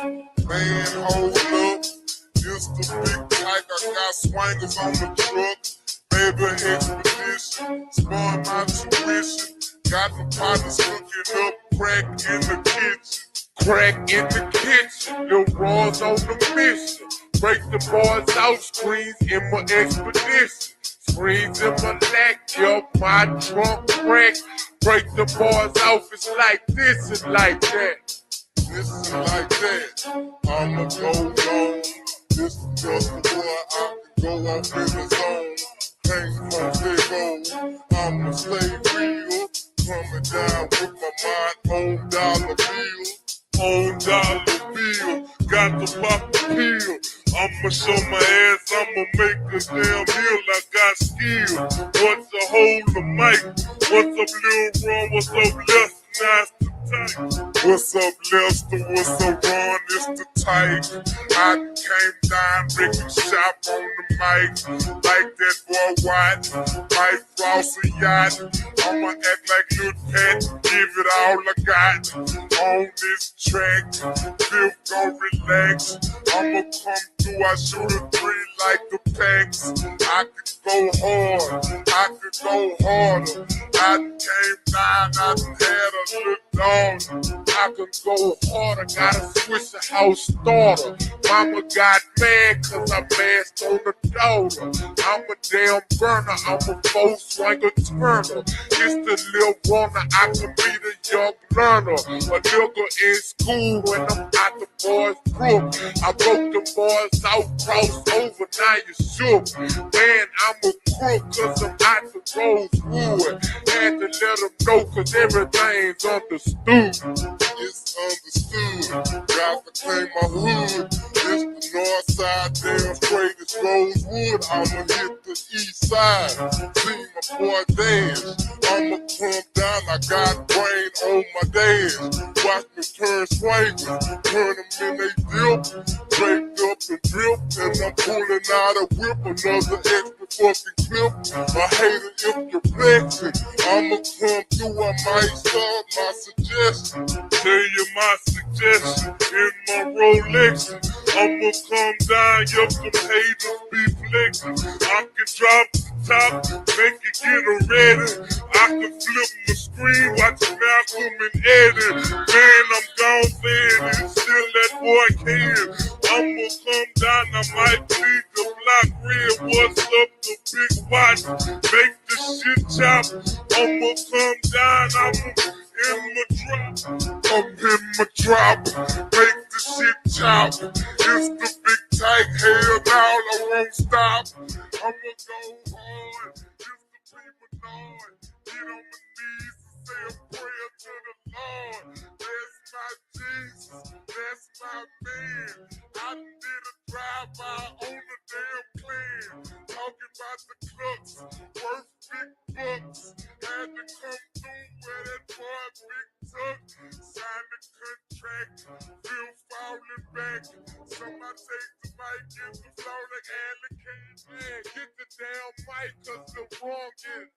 Man, hold up. This the big tyke. I got swingers on the truck. Baby expedition. Spun my tuition. Got the partners cooking up crack in the kitchen. Crack in the kitchen. The raws on the mission. Break the bars out. Screens in my expedition. Screens in my neck. Up my trunk crack. Break the bars off. It's like this and like that. This is like that. I'ma go long. This is just the boy I can go off in the zone. Can't from Takeoff. I'ma stay real. Coming down with my mind on dollar bill. On dollar bill. Got to pop the pill. I'ma show my ass. I'ma make a damn meal. I got skill. What's the hold the mic? What's up, Lil Ron? What's up, Lester? Nice to tight. What's up, Lester? What's up, Ron? It's the tight. I came down, breaking shop on the mic. Like that boy White, Mike Frost a yacht. I'ma act like Lil Cat, give it all I got. On this track, Fifth gon' relax. I'ma come through, I shoot a three like the packs. I could go hard, I could go harder. I came down, I done had a little daughter. I can go harder, gotta switch the house starter. Mama got mad cause I mashed on the daughter. I'm a damn burner, I'm a four swinger turner. It's the Lil Runner, I can be the young learner. A nigga in school when I'm out the boys' group. I broke the boys out, crossed over, now you shook. Man, I'm a crook cause I'm out the Rosewood. Had to let them know cause everything's understood. It's understood. Got to claim my hood. It's the north side, damn straight as Rosewood. I'ma hit the east side. See my boy dance. I'ma come down, I got brain on my dash. Watch me turn swingers, turn them in they dip. Draped up and drip, and I'm pulling out a whip. Another extra fucking clip. I hate it if you're flexing. I'ma come through, I might start my suggestion. Tell you my suggestion in my Rolex. I'ma come down, yup, them haters be flexing. I can drop the top, make it get ready. I can flip my screen, watch Malcolm and Eddie. Man, I'm gone saying it, still that boy can. I'ma come down, I might bleed the block red. What's up, the big watch? Make the shit chop. I'ma come down, I'm in my drop. I'm in my drop. Make the shit chop. It's the big tight, hell now, I won't stop. I'ma go hard. It's the people Lord. Get on my knees and say a prayer to the Lord. That's my Jesus. That's my man. I did a drive-by on the damn clan. Talking about the clucks. Worth big bucks. Had to come through where that boy Big Tuck. Signed the contract. Still falling back. Somebody take the mic, get the floor like Alley Cat. Man, get the damn mic cause the wrong is.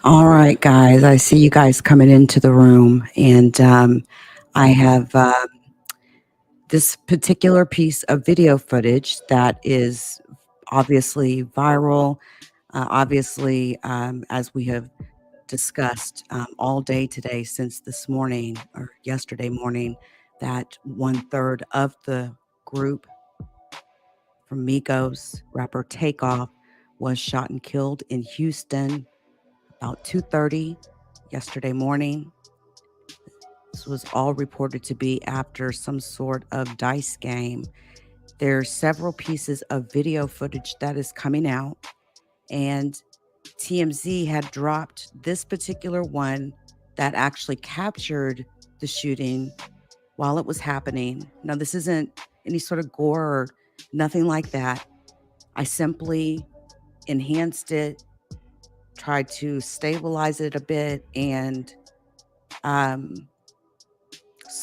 All right, guys. I see you guys coming into the room, and I have this particular piece of video footage that is obviously viral. Obviously, as we have discussed all day today, since this morning or yesterday morning, that 1/3 of the group from Migos, rapper Takeoff, was shot and killed in Houston about 2:30 yesterday morning. This was all reported to be after some sort of dice game. There's several pieces of video footage that is coming out, and TMZ had dropped this particular one that actually captured the shooting while it was happening. Now, this isn't any sort of gore or nothing like that. I simply enhanced it, tried to stabilize it a bit, and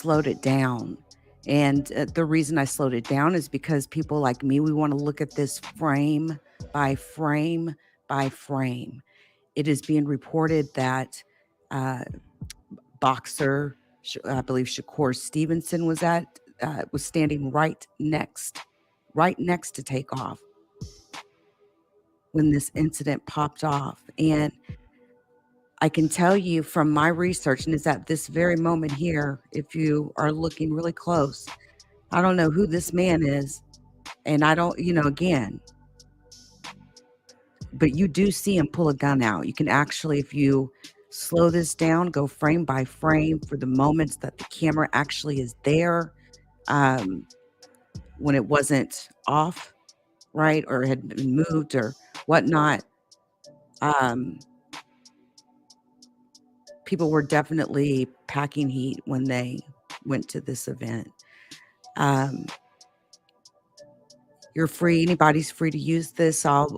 slowed it down. And the reason I slowed it down is because people like me, we want to look at this frame by frame by frame. It is being reported that boxer, I believe Shakur Stevenson was standing right next to Takeoff when this incident popped off. And I can tell you from my research, and it's at this very moment here, if you are looking really close, I don't know who this man is. And I don't, again, but you do see him pull a gun out. You can actually, if you slow this down, go frame by frame for the moments that the camera actually is there, when it wasn't off, right, or had been moved or whatnot. People were definitely packing heat when they went to this event. You're free. Anybody's free to use this. I'll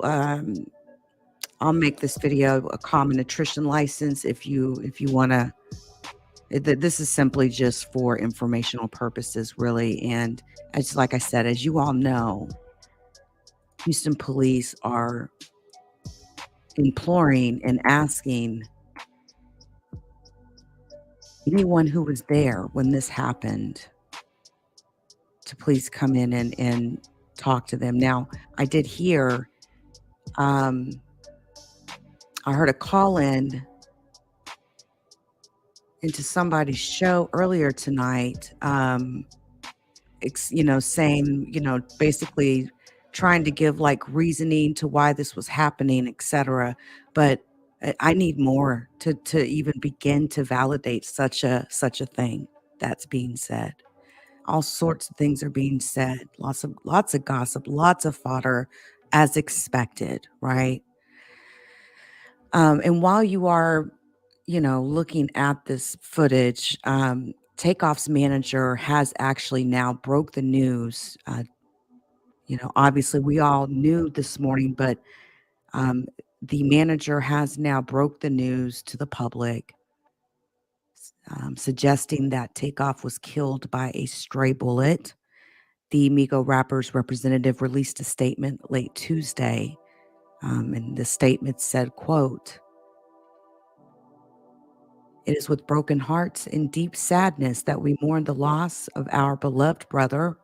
make this video a common attrition license if you want to. This is simply just for informational purposes, really. And as like I said, as you all know, Houston police are imploring and asking anyone who was there when this happened to please come in and talk to them. Now, I did hear, I heard a call in into somebody's show earlier tonight, saying, basically trying to give like reasoning to why this was happening, etc. But I need more to even begin to validate such a thing that's being said. All sorts of things are being said. Lots of gossip, lots of fodder, as expected, right? And while you are, looking at this footage, Takeoff's manager has actually now broke the news. Obviously we all knew this morning, but the manager has now broke the news to the public, suggesting that Takeoff was killed by a stray bullet. The Migos rapper's representative released a statement late Tuesday, and the statement said, quote, "It is with broken hearts and deep sadness that we mourn the loss of our beloved brother,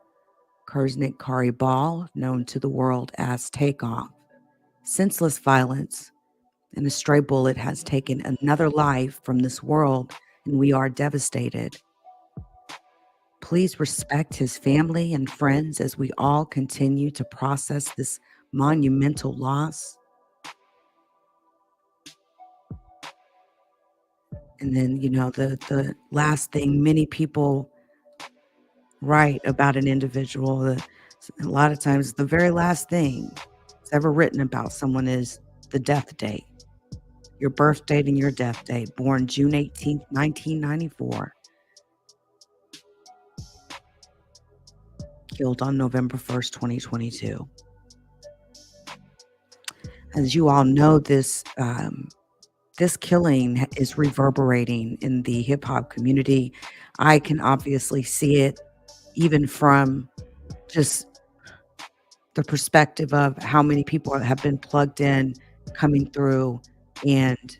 Kurznik Kari Ball, known to the world as Takeoff. Senseless violence and a stray bullet has taken another life from this world, and we are devastated. Please respect his family and friends as we all continue to process this monumental loss." And then, the last thing many people write about an individual, a lot of times the very last thing that's ever written about someone is the death date, your birth date and your death date, born June 18th, 1994, killed on November 1st, 2022. As you all know, this killing is reverberating in the hip hop community. I can obviously see it even from just the perspective of how many people have been plugged in, coming through and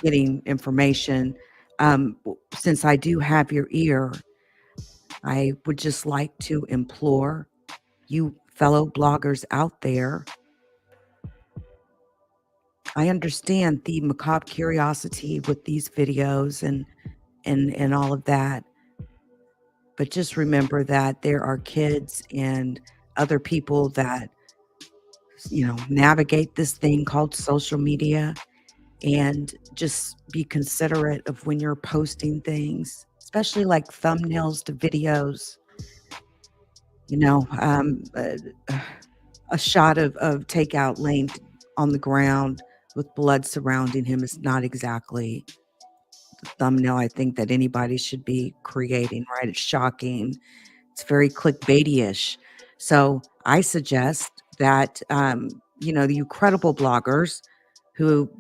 getting information. Since I do have your ear, I would just like to implore you fellow bloggers out there. I understand the macabre curiosity with these videos and all of that, but just remember that there are kids and other people that navigate this thing called social media, and just be considerate of when you're posting things, especially like thumbnails to videos. A shot of Takeoff laying on the ground with blood surrounding him is not exactly the thumbnail I think that anybody should be creating, right? It's shocking. It's very clickbaity-ish. So I suggest that, you credible bloggers who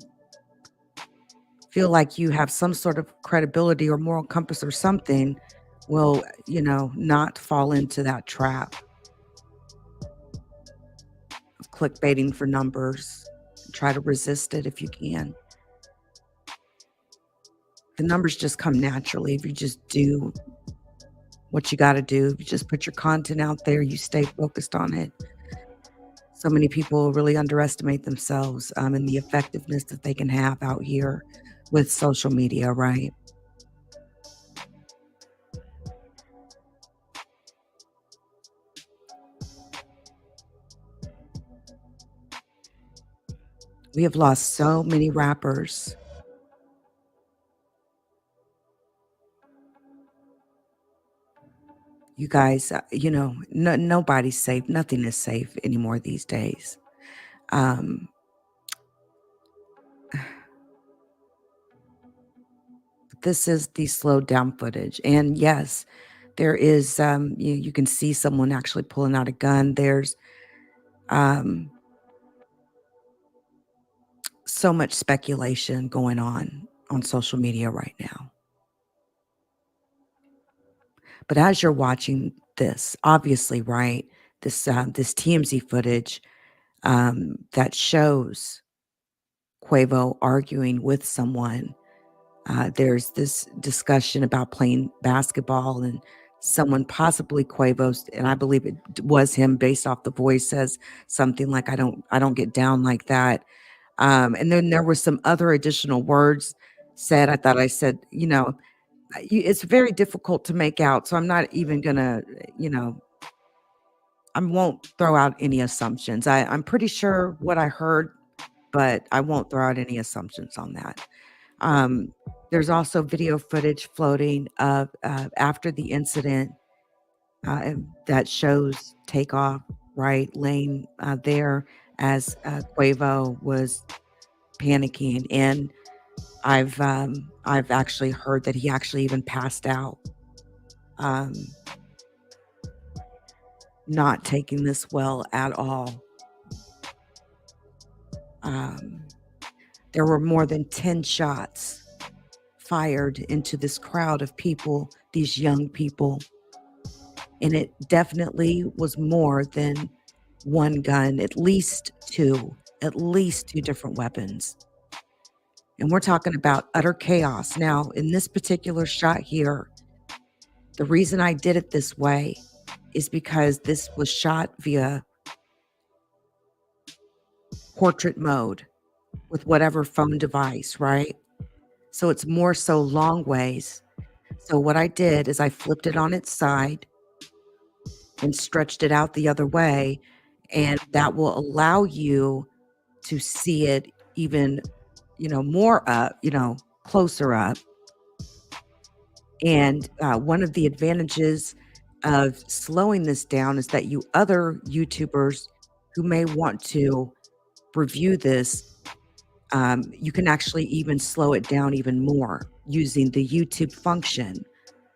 feel like you have some sort of credibility or moral compass or something will, not fall into that trap of clickbaiting for numbers. Try to resist it if you can. The numbers just come naturally if you just do what you got to do. If you just put your content out there, you stay focused on it. So many people really underestimate themselves and the effectiveness that they can have out here with social media, right? We have lost so many rappers. You guys, nobody's safe. Nothing is safe anymore these days. This is the slowed down footage. And yes, there is, you can see someone actually pulling out a gun. There's so much speculation going on social media right now. But as you're watching this, obviously, right, this TMZ footage that shows Quavo arguing with someone. There's this discussion about playing basketball and someone possibly Quavo's, and I believe it was him based off the voice, says something like, I don't get down like that. And then there were some other additional words said. I thought I said, it's very difficult to make out. So I'm not even gonna, I won't throw out any assumptions. I'm pretty sure what I heard, but I won't throw out any assumptions on that. There's also video footage floating of after the incident that shows Takeoff, right, laying there as Quavo was panicking, and I've actually heard that he actually even passed out, not taking this well at all. There were more than 10 shots fired into this crowd of people, these young people. And it definitely was more than one gun, at least two different weapons. And we're talking about utter chaos. Now, in this particular shot here, the reason I did it this way is because this was shot via portrait mode with whatever phone device, right? So it's more so long ways. So what I did is I flipped it on its side and stretched it out the other way, and that will allow you to see it even, more up, closer up. And one of the advantages of slowing this down is that you other YouTubers who may want to review this, you can actually even slow it down even more using the YouTube function,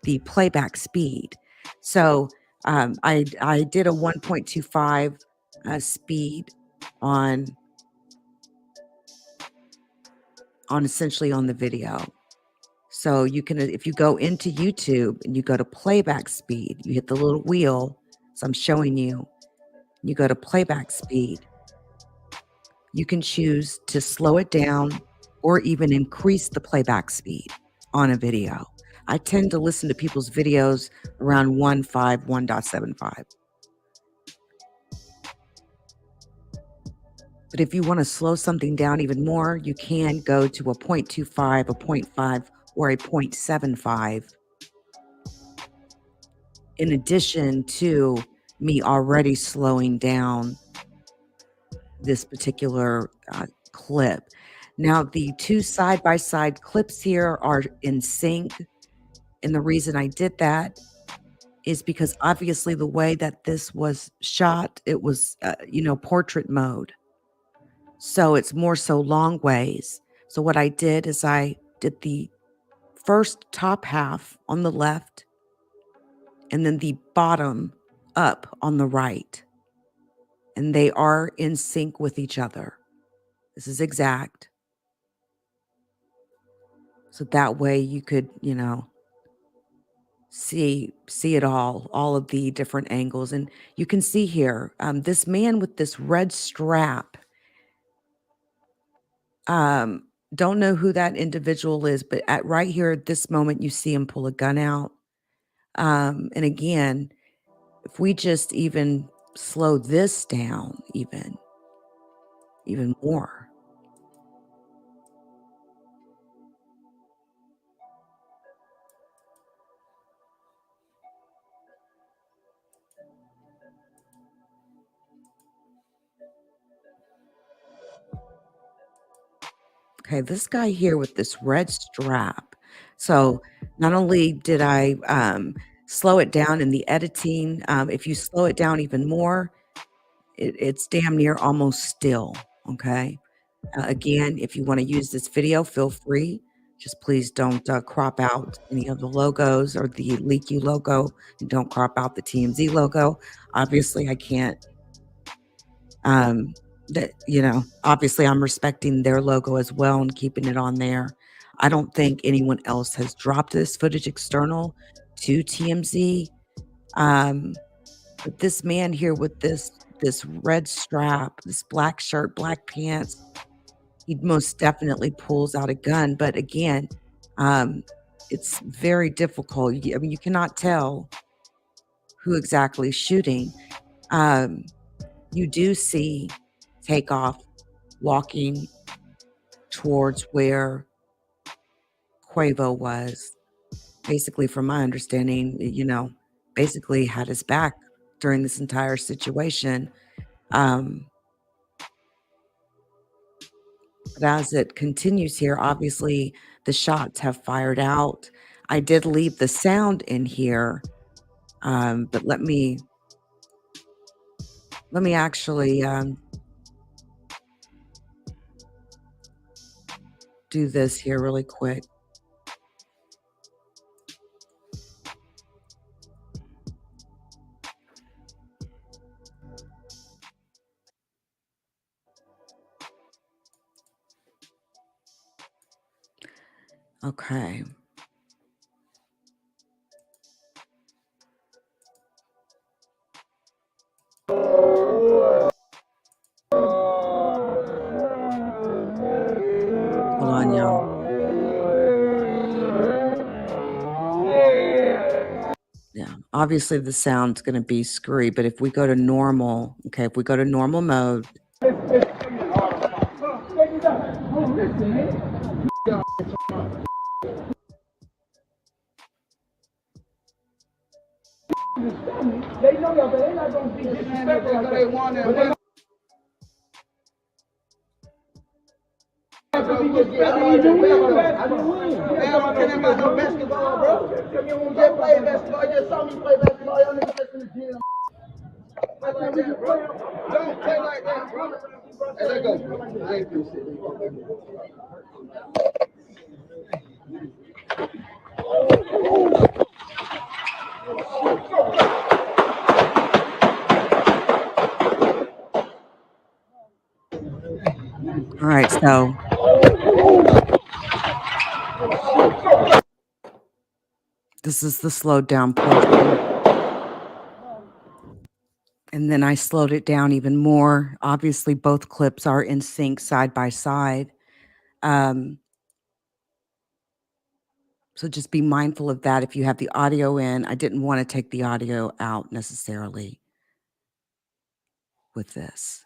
the playback speed. So I did a 1.25 speed on essentially on the video. So you can, if you go into YouTube and you go to playback speed, you hit the little wheel. So I'm showing you, you go to playback speed. You can choose to slow it down or even increase the playback speed on a video. I tend to listen to people's videos around 1.5, 1.75. But if you want to slow something down even more, you can go to a 0.25, a 0.5, or a 0.75. In addition to me already slowing down this particular clip. Now, the two side-by-side clips here are in sync. And the reason I did that is because obviously the way that this was shot, it was, portrait mode. So it's more so long ways. So what I did is I did the first top half on the left and then the bottom up on the right. And they are in sync with each other. This is exact. So that way you could, see it all of the different angles. And you can see here, this man with this red strap, um, don't know who that individual is, but at right here at this moment, you see him pull a gun out. And again, if we just even slow this down even more. Okay, this guy here with this red strap. So not only did I slow it down in the editing, if you slow it down even more, it's damn near almost still. Okay. Again, if you want to use this video, feel free. Just please don't crop out any of the logos or the LeakYou logo, and don't crop out the TMZ logo. Obviously, I can't. Obviously, I'm respecting their logo as well and keeping it on there. I don't think anyone else has dropped this footage external to TMZ. But this man here with this red strap, this black shirt, black pants, he most definitely pulls out a gun. But again, it's very difficult. I mean, you cannot tell who exactly is shooting. You do see Takeoff walking towards where Quavo was. Basically, from my understanding, basically had his back during this entire situation. But as it continues here, obviously the shots have fired out. I did leave the sound in here, but let me actually do this here really quick. Okay. Hold on, y'all. Yeah, obviously the sound's going to be screwy, but if we go to normal, okay, if we go to normal mode. They know y'all, but they're not going to be disrespectful because they want it. I don't care about no basketball, bro. You just play basketball. You just saw me play basketball. Y'all niggas just in the gym. Don't play like that, bro. Hey, let go. I ain't finna sit. All right, so this is the slowed down portion. And then I slowed it down even more. Obviously, both clips are in sync side by side. So just be mindful of that if you have the audio in. I didn't want to take the audio out necessarily with this.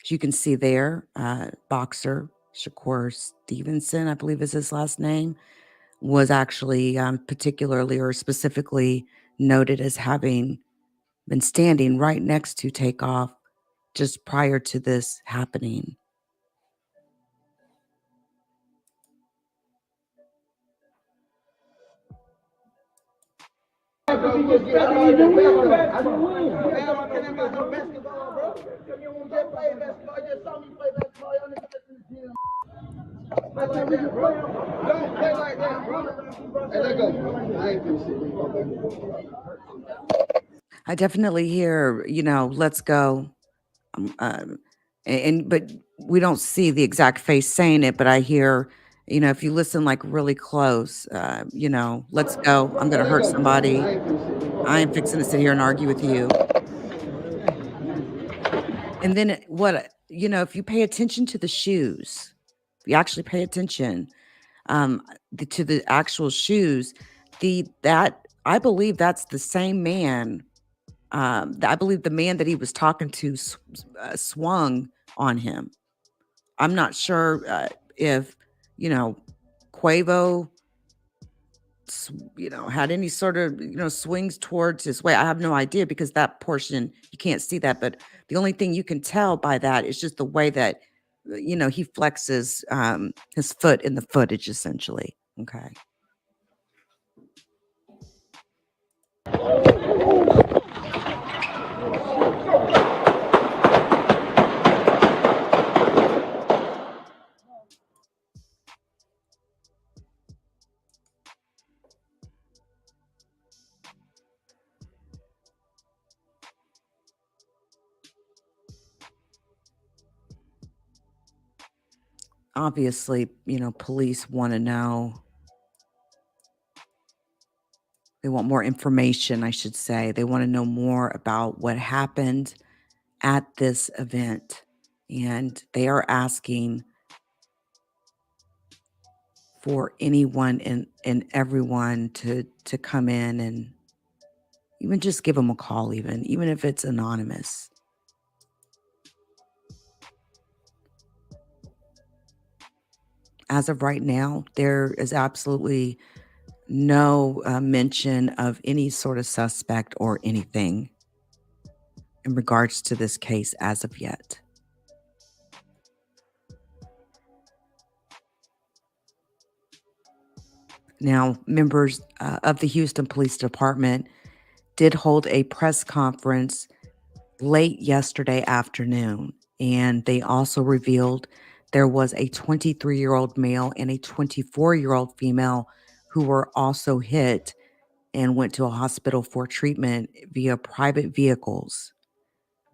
As you can see there, boxer Shakur Stevenson, I believe is his last name, was actually particularly or specifically noted as having been standing right next to Takeoff just prior to this happening. I definitely hear, let's go. But we don't see the exact face saying it, but I hear, if you listen like really close, let's go. I'm going to hurt somebody. I am fixing to sit here and argue with you. And then if you pay attention to the shoes, if you actually pay attention to the actual shoes, I believe that's the same man. I believe the man that he was talking to swung on him. I'm not sure if Quavo had any sort of, swings towards his way. I have no idea because that portion, you can't see that. But the only thing you can tell by that is just the way that, he flexes his foot in the footage, essentially. Okay. Obviously, police want to know. They want more information, I should say. They want to know more about what happened at this event. And they are asking for anyone and everyone to come in and even just give them a call, even if it's anonymous. As of right now, there is absolutely no mention of any sort of suspect or anything in regards to this case as of yet. Now, members of the Houston Police Department did hold a press conference late yesterday afternoon, and they also revealed there was a 23-year-old male and a 24-year-old female who were also hit and went to a hospital for treatment via private vehicles.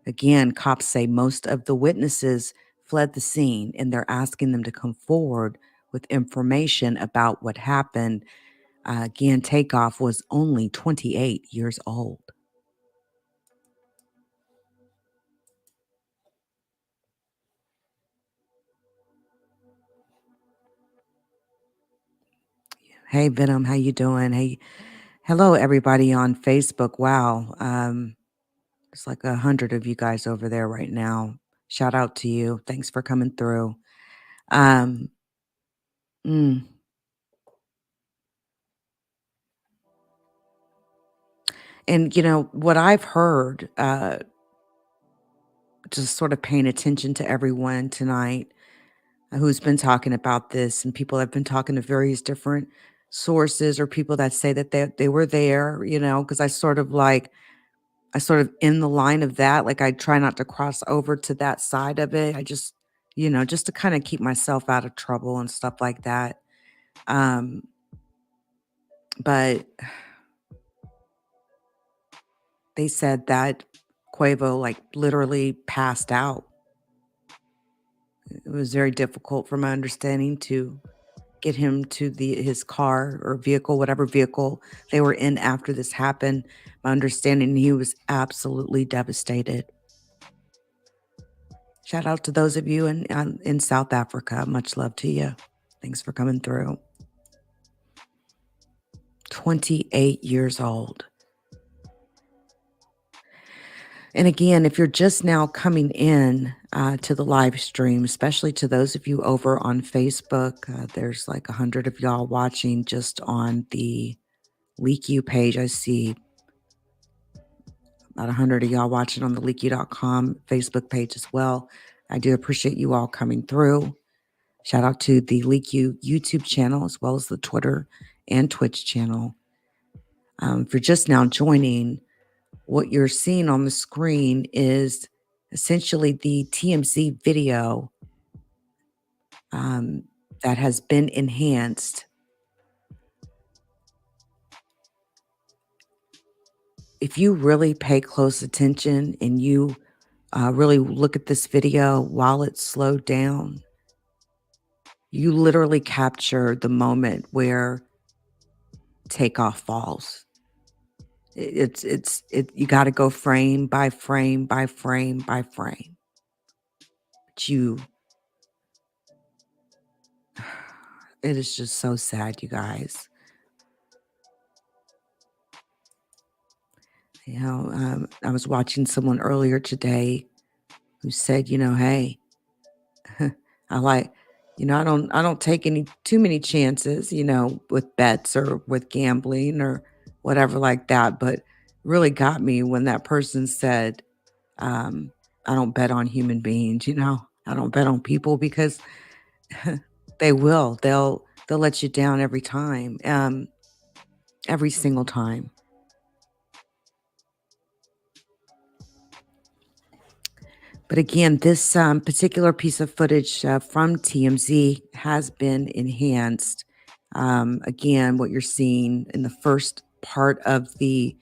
Again, cops say most of the witnesses fled the scene, and they're asking them to come forward with information about what happened. Again, Takeoff was only 28 years old. Hey, Venom, how you doing? Hey, hello, everybody on Facebook. Wow, there's like 100 of you guys over there right now. Shout out to you. Thanks for coming through. Um, mm. And what I've heard, just sort of paying attention to everyone tonight who's been talking about this, and people have been talking to various different sources or people that say that they were there, because I sort of in the line of that, like I try not to cross over to that side of it. I just, just to kind of keep myself out of trouble and stuff like that. Um, but they said that Quavo like literally passed out. It was very difficult from my understanding to get him to his car or vehicle, whatever vehicle they were in after this happened. My understanding, he was absolutely devastated. Shout out to those of you in South Africa. Much love to you. Thanks for coming through. 28 years old. And again, if you're just now coming in to the live stream, especially to those of you over on Facebook, there's like 100 of y'all watching just on the LeakYou page. I see about 100 of y'all watching on the LeakYou.com Facebook page as well. I do appreciate you all coming through. Shout out to the LeakYou YouTube channel as well as the Twitter and Twitch channel. If you're just now joining, what you're seeing on the screen is essentially the TMZ video that has been enhanced. If you really pay close attention and you really look at this video while it's slowed down, You literally capture the moment where Takeoff falls. You got to go frame by frame by frame by frame. But it is just so sad, you guys. I was watching someone earlier today who said, hey, I don't take too many chances, with bets or with gambling or whatever like that. But really got me when that person said, I don't bet on human beings, I don't bet on people because they'll let you down every time, every single time. But again, this particular piece of footage from TMZ has been enhanced. Again, what you're seeing in the first part of the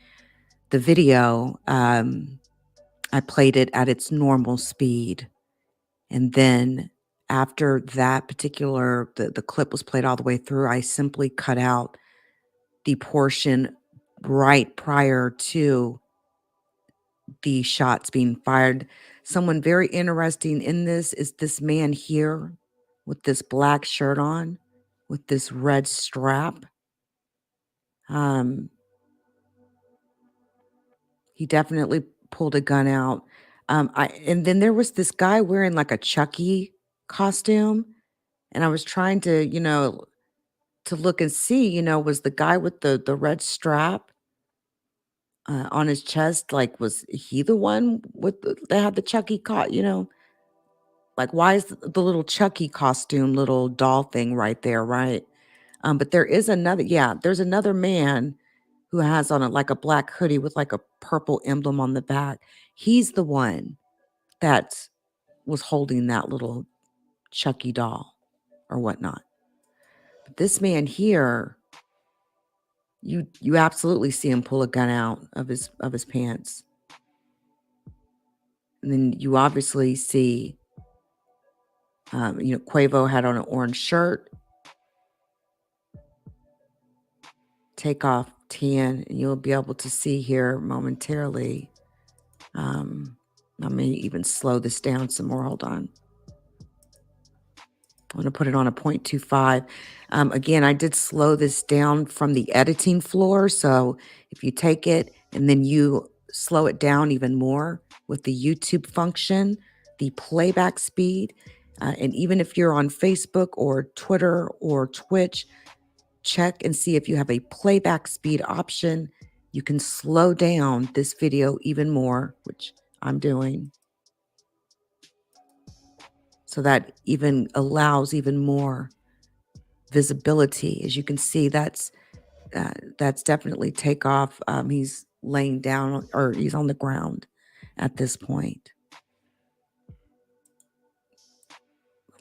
video, I played it at its normal speed. And then after that particular, the clip was played all the way through, I simply cut out the portion right prior to the shots being fired. Someone very interesting in this is this man here with this black shirt on, with this red strap. He definitely pulled a gun out. And then there was this guy wearing like a Chucky costume, and I was trying to, to look and see, was the guy with the red strap on his chest, like, was he the one that had the Chucky like, why is the little Chucky costume, little doll thing right there, right? But there is there's another man who has on like a black hoodie with like a purple emblem on the back. He's the one that was holding that little Chucky doll or whatnot. But this man here, you absolutely see him pull a gun out of his pants. And then you obviously see, Quavo had on an orange shirt. Takeoff tan, and you'll be able to see here momentarily. I may even slow this down some more. Hold on. I'm going to put it on a 0.25. Again, I did slow this down from the editing floor. So if you take it and then you slow it down even more with the YouTube function, the playback speed, and even if you're on Facebook or Twitter or Twitch, check and see if you have a playback speed option. You can slow down this video even more, which I'm doing. So that even allows even more visibility. As you can see, that's definitely Takeoff. He's laying down, or he's on the ground at this point.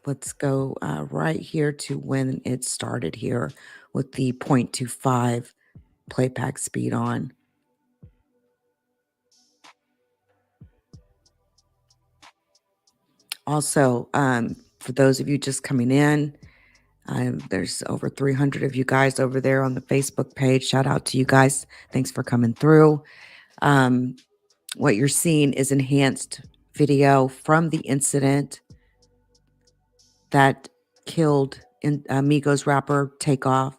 Let's go right here to when it started here with the 0.25 playback speed on. Also, for those of you just coming in, there's over 300 of you guys over there on the Facebook page. Shout out to you guys. Thanks for coming through. What you're seeing is enhanced video from the incident that killed Migos rapper Takeoff.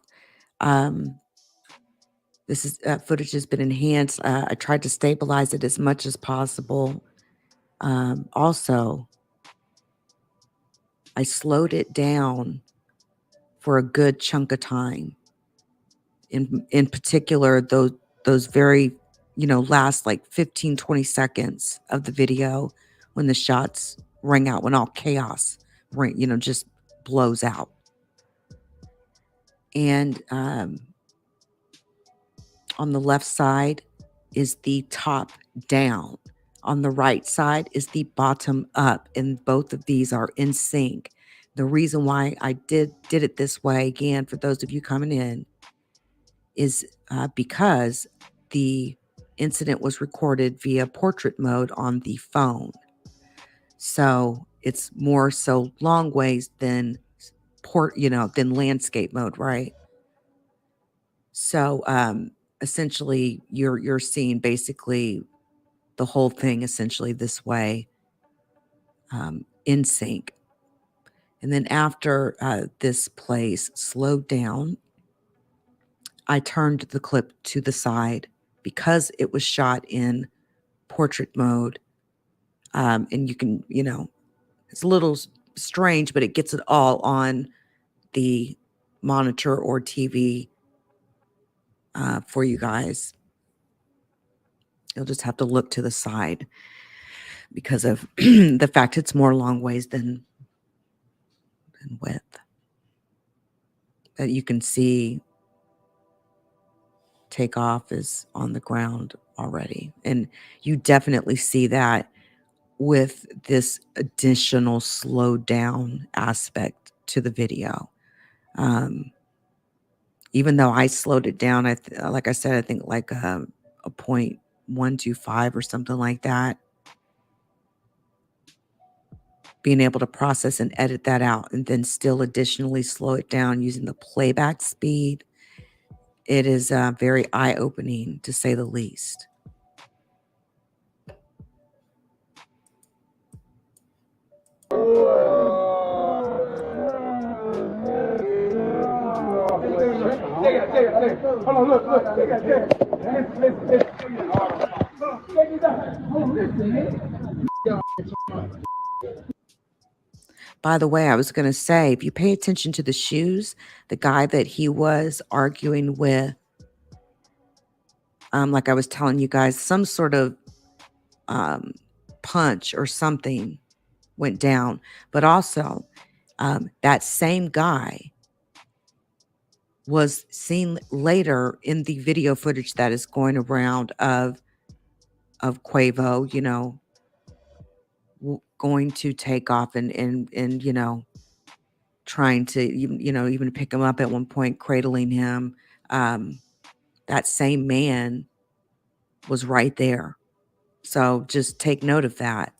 This is footage has been enhanced. I tried to stabilize it as much as possible. Also, I slowed it down for a good chunk of time. In particular, those very, last like 15, 20 seconds of the video when the shots ring out, when all chaos just blows out. And on the left side is the top down. On the right side is the bottom up. And both of these are in sync. The reason why I did it this way, again, for those of you coming in, is because the incident was recorded via portrait mode on the phone. So it's more so long ways than than landscape mode, right? So essentially you're seeing basically the whole thing essentially this way, in sync. And then after this plays slowed down, I turned the clip to the side because it was shot in portrait mode. And you can, it's a little strange, but it gets it all on the monitor or TV for you guys. You'll just have to look to the side because of the fact it's more long ways than width. That you can see Takeoff is on the ground already. And you definitely see that with this additional slowed down aspect to the video. Even though I slowed it down, like I said, I think like a 0.125 or something like that. Being able to process and edit that out and then still additionally slow it down using the playback speed, it is very eye-opening to say the least. Hold on, look. By the way, I was going to say, if you pay attention to the shoes, the guy that he was arguing with, like I was telling you guys, some sort of punch or something went down. But also, that same guy was seen later in the video footage that is going around of Quavo, going to take off and trying to even pick him up at one point, cradling him. That same man was right there. So just take note of that.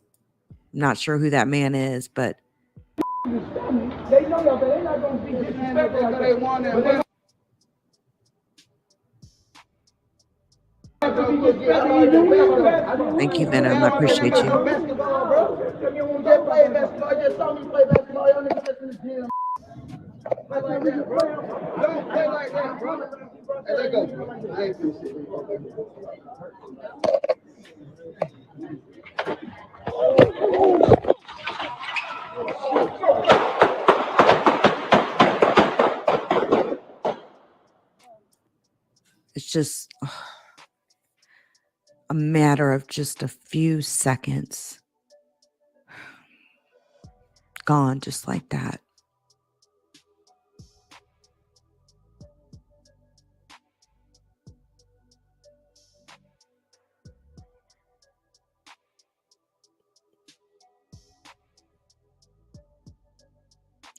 I'm not sure who that man is, but They know y'all, but they're not going to be disrespectful like they want it. thank you, Venom. I appreciate you. Basketball, bro. You just play basketball. You just saw me play basketball. Y'all niggas just in the gym. Play like that, bro. Don't play like that, bro. Hey, let go. I ain't finna sit. It's just a matter of just a few seconds. Gone just like that.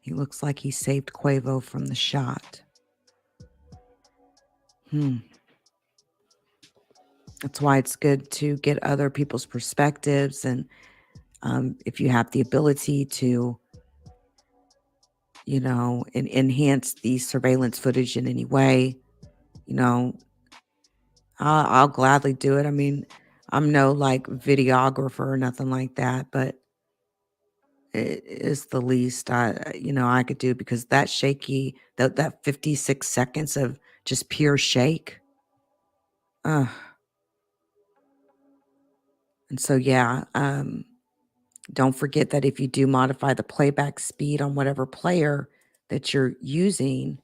He looks like he saved Quavo from the shot. That's why it's good to get other people's perspectives. And if you have the ability to, enhance the surveillance footage in any way, I'll gladly do it. I mean, I'm no like videographer or nothing like that, but it is the least I could do, because that shaky, that 56 seconds of just pure shake. And so, yeah, don't forget that if you do modify the playback speed on whatever player that you're using,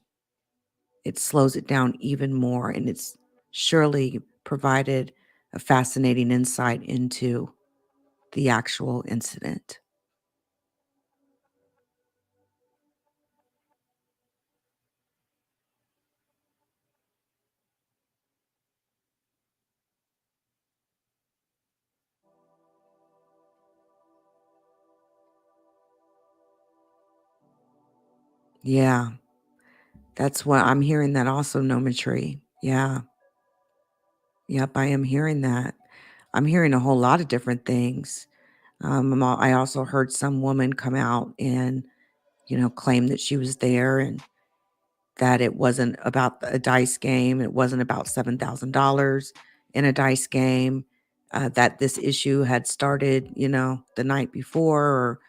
it slows it down even more. And it's surely provided a fascinating insight into the actual incident. Yeah, that's what I'm hearing, that also, Nometry. Yeah. Yep, I am hearing that. I'm hearing a whole lot of different things. I also heard some woman come out and, claimed that she was there and that it wasn't about a dice game. It wasn't about $7,000 in a dice game. That this issue had started, the night before,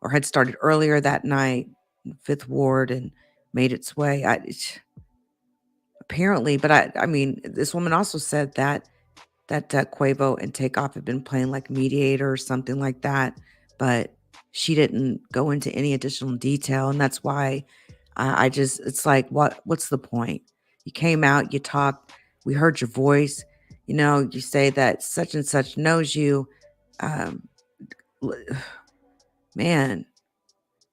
or had started earlier that night, Fifth Ward, and made its way. Apparently, but I mean, this woman also said that Quavo and Takeoff had been playing like mediator or something like that, but she didn't go into any additional detail, and that's why I just it's like what's the point? You came out, you talked, we heard your voice, you say that such and such knows you. Um, l- Man,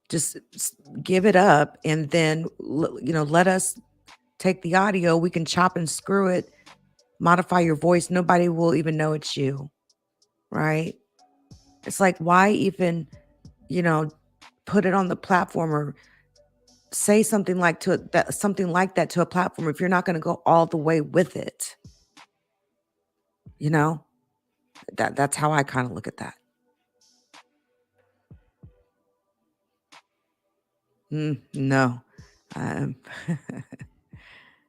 just give it up, and then let us take the audio. We can chop and screw it, modify your voice. Nobody will even know it's you, right? It's like, why even, you know, put it on the platform or say something like that to a platform if you're not going to go all the way with it? You know, that's how I kind of look at that. No, um,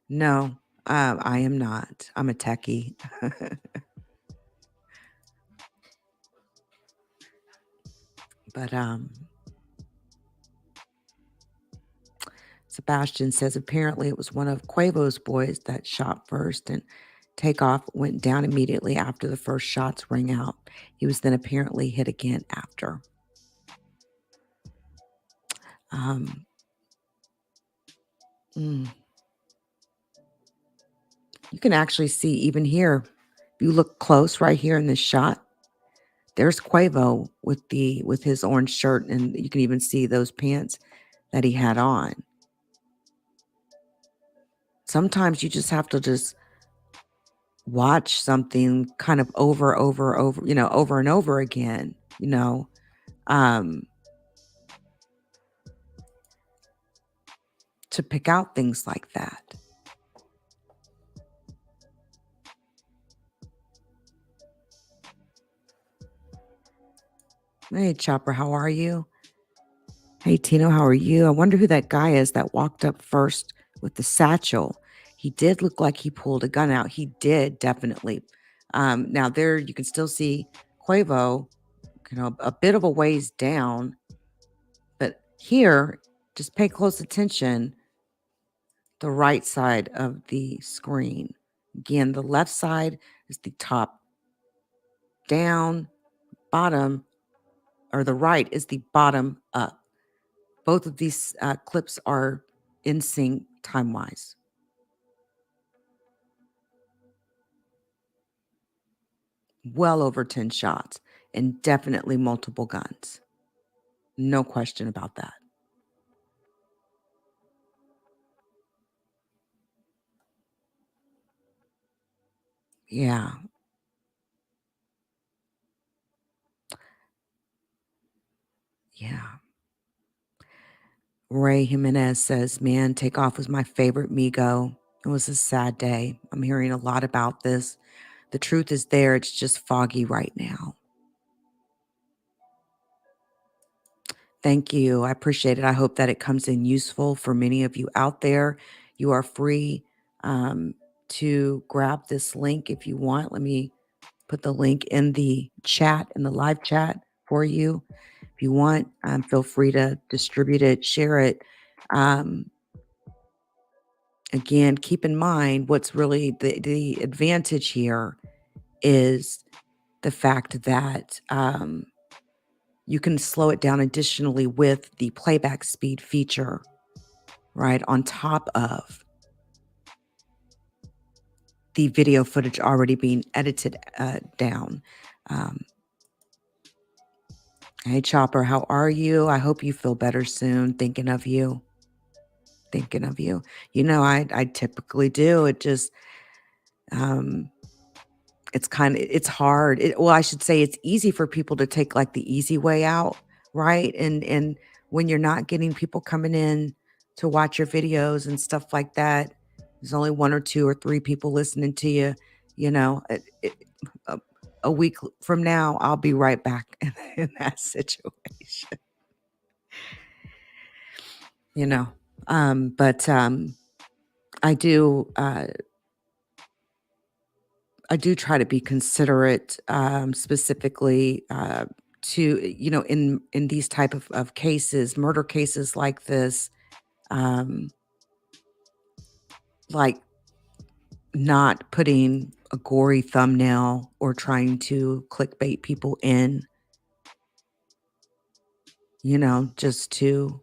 no, I am not. I'm a techie, but Sebastian says apparently it was one of Quavo's boys that shot first, and Takeoff went down immediately after the first shots rang out. He was then apparently hit again after. Um, mm, you can actually see even here, if you look close right here in this shot, there's Quavo with his orange shirt, and you can even see those pants that he had on. Sometimes you just have to just watch something kind of over, over and over again, um, to pick out things like that. Hey, Chopper, how are you? Hey, Tino, how are you? I wonder who that guy is that walked up first with the satchel. He did look like he pulled a gun out. He did, definitely. Now, there you can still see Quavo, a bit of a ways down. But here, just pay close attention, the right side of the screen. Again, the left side is the top down, bottom, or the right is the bottom up. Both of these clips are in sync time-wise. Well over 10 shots and definitely multiple guns. No question about that. Yeah. Yeah. Ray Jimenez says, man, Takeoff was my favorite Migo. It was a sad day. I'm hearing a lot about this. The truth is there. It's just foggy right now. Thank you. I appreciate it. I hope that it comes in useful for many of you out there. You are free to grab this link if you want. Let me put the link in the chat, in the live chat for you. If you want, feel free to distribute it, share it. Again, keep in mind what's really the advantage here is the fact that you can slow it down additionally with the playback speed feature, right, on top of the video footage already being edited down. Hey, Chopper, how are you? I hope you feel better soon. Thinking of you. Thinking of you. I typically do. It just, it's hard. Well, I should say it's easy for people to take like the easy way out, right? And when you're not getting people coming in to watch your videos and stuff like that, there's only one or two or three people listening to you. A, a week from now, I'll be right back in that situation. you know. But I do I do try to be considerate, specifically to in these type of cases, murder cases like this, um, like not putting a gory thumbnail or trying to clickbait people in, just to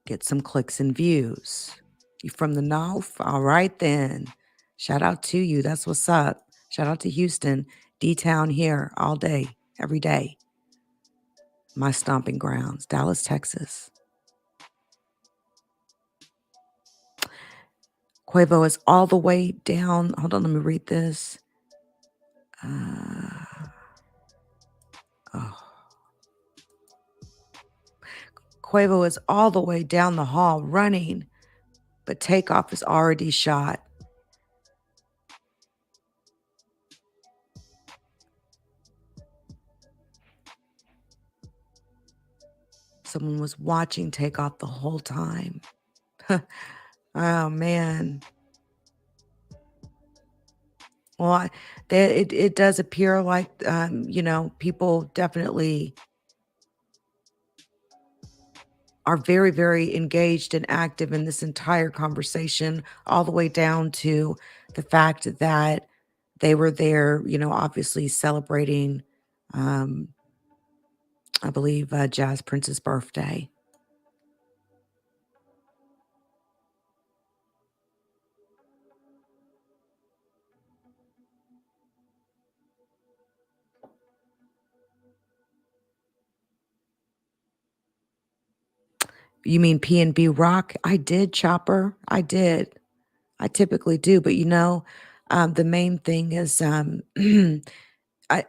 get some clicks and views. You from the North? All right then. Shout out to you. That's what's up. Shout out to Houston. D-Town here all day, every day. My stomping grounds, Dallas, Texas. Quavo is all the way down. Hold on, let me read this. Oh. Quavo is all the way down the hall running, but Takeoff is already shot. Someone was watching Takeoff the whole time. Oh, man. Well, it does appear like, people definitely are very, very engaged and active in this entire conversation, all the way down to the fact that they were there, obviously celebrating, um, I believe, Jazz Prince's birthday. You mean P&B Rock? I did, Chopper. I did. I typically do, but the main thing is I, I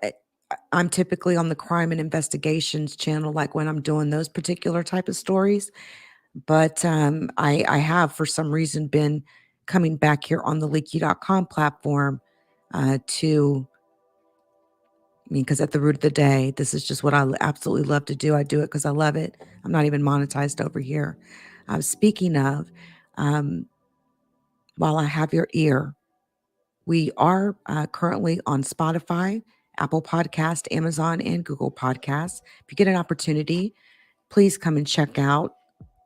I'm typically on the crime and investigations channel, like when I'm doing those particular type of stories. But I have for some reason been coming back here on the LeakYou.com platform to. I mean, because at the root of the day, this is just what I absolutely love to do. I do it because I love it. I'm not even monetized over here. Speaking of, um, while I have your ear, we are currently on Spotify, Apple Podcast, Amazon, and Google Podcasts. If you get an opportunity, please come and check out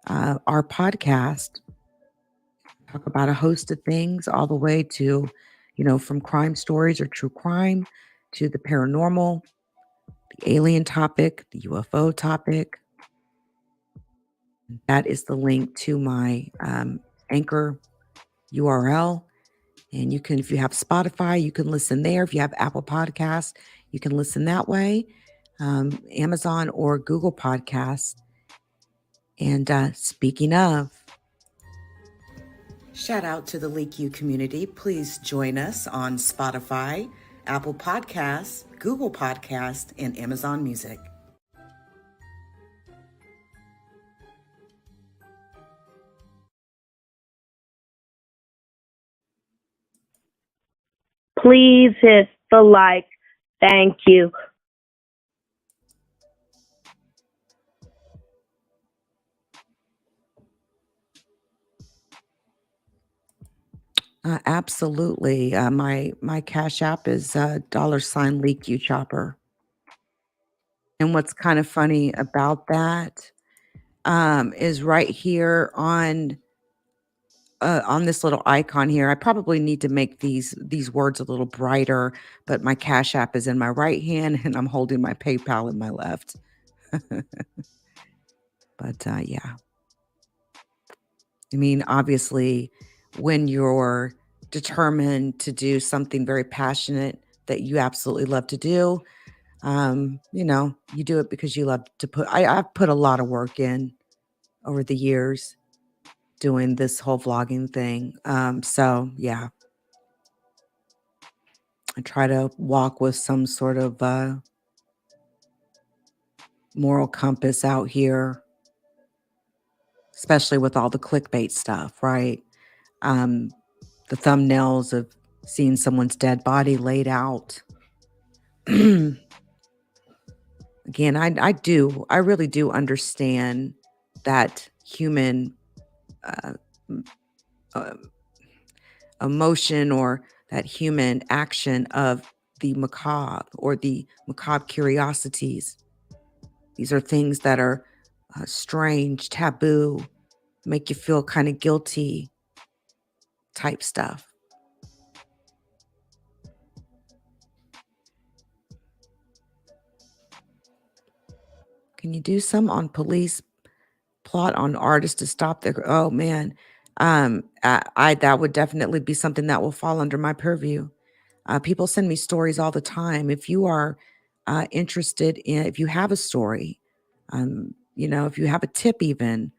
our podcast. Talk about a host of things, all the way to, from crime stories or true crime to the paranormal, the alien topic, the UFO topic. That is the link to my Anchor URL. And you can, if you have Spotify, you can listen there. If you have Apple Podcasts, you can listen that way. Amazon or Google Podcasts. And speaking of, shout out to the Leak You community. Please join us on Spotify, Apple Podcasts, Google Podcasts, and Amazon Music. Please hit the like. Thank you. Absolutely. My Cash App is $ Leak You Chopper. And what's kind of funny about that is right here on this little icon here. I probably need to make these words a little brighter, but my Cash App is in my right hand and I'm holding my PayPal in my left. But yeah. I mean, obviously, when you're determined to do something very passionate that you absolutely love to do, you do it because you love to put. I've put a lot of work in over the years doing this whole vlogging thing. So yeah, I try to walk with some sort of moral compass out here, especially with all the clickbait stuff, right? The thumbnails of seeing someone's dead body laid out. Again, I really do understand that human uh, uh, emotion or that human action of the macabre or the macabre curiosities. These are things that are strange, taboo, make you feel kind of guilty type stuff. Can you do some on police plot on artists to stop their? Oh man, I that would definitely be something that will fall under my purview. People send me stories all the time. If you are interested in, if you have a story, if you have a tip even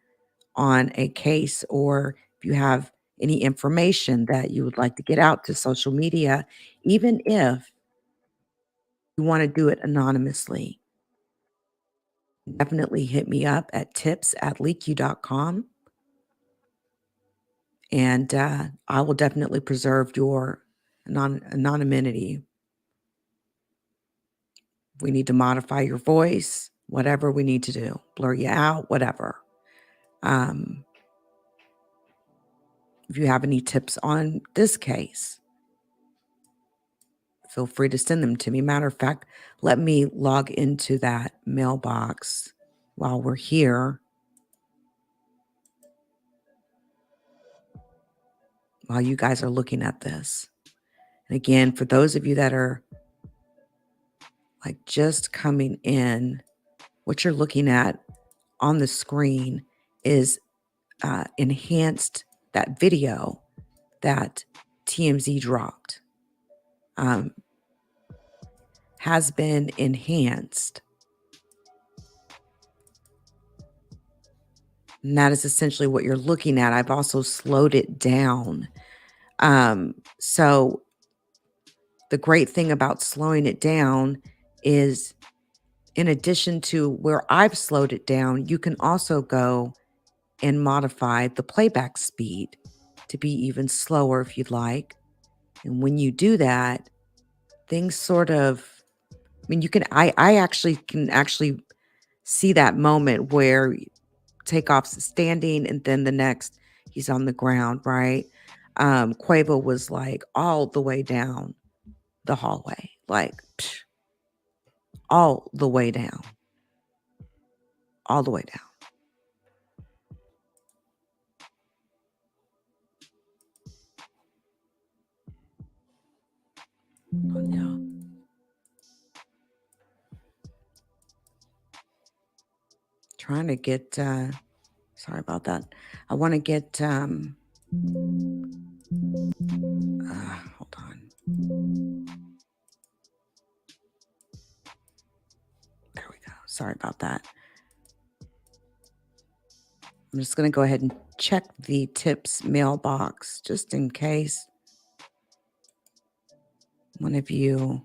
on a case, or if you have any information that you would like to get out to social media, even if you want to do it anonymously, definitely hit me up at tips@LeakYou.com, and I will definitely preserve your anonymity. We need to modify your voice, whatever we need to do, blur you out, whatever. Um, if you have any tips on this case, feel free to send them to me. Matter of fact, let me log into that mailbox while we're here, while you guys are looking at this. And again, for those of you that are like just coming in, what you're looking at on the screen is enhanced, that video that TMZ dropped. Has been enhanced. And that is essentially what you're looking at. I've also slowed it down. So the great thing about slowing it down is, in addition to where I've slowed it down, you can also go and modify the playback speed to be even slower if you'd like. And when you do that, things sort of, you can, I actually can see that moment where Takeoff's standing and then the next he's on the ground, right? Quavo was like all the way down the hallway, like all the way down, all the way down. Oh, no. Trying to get, sorry about that. I want to get, hold on. There we go. Sorry about that. I'm just going to go ahead and check the tips mailbox just in case one of you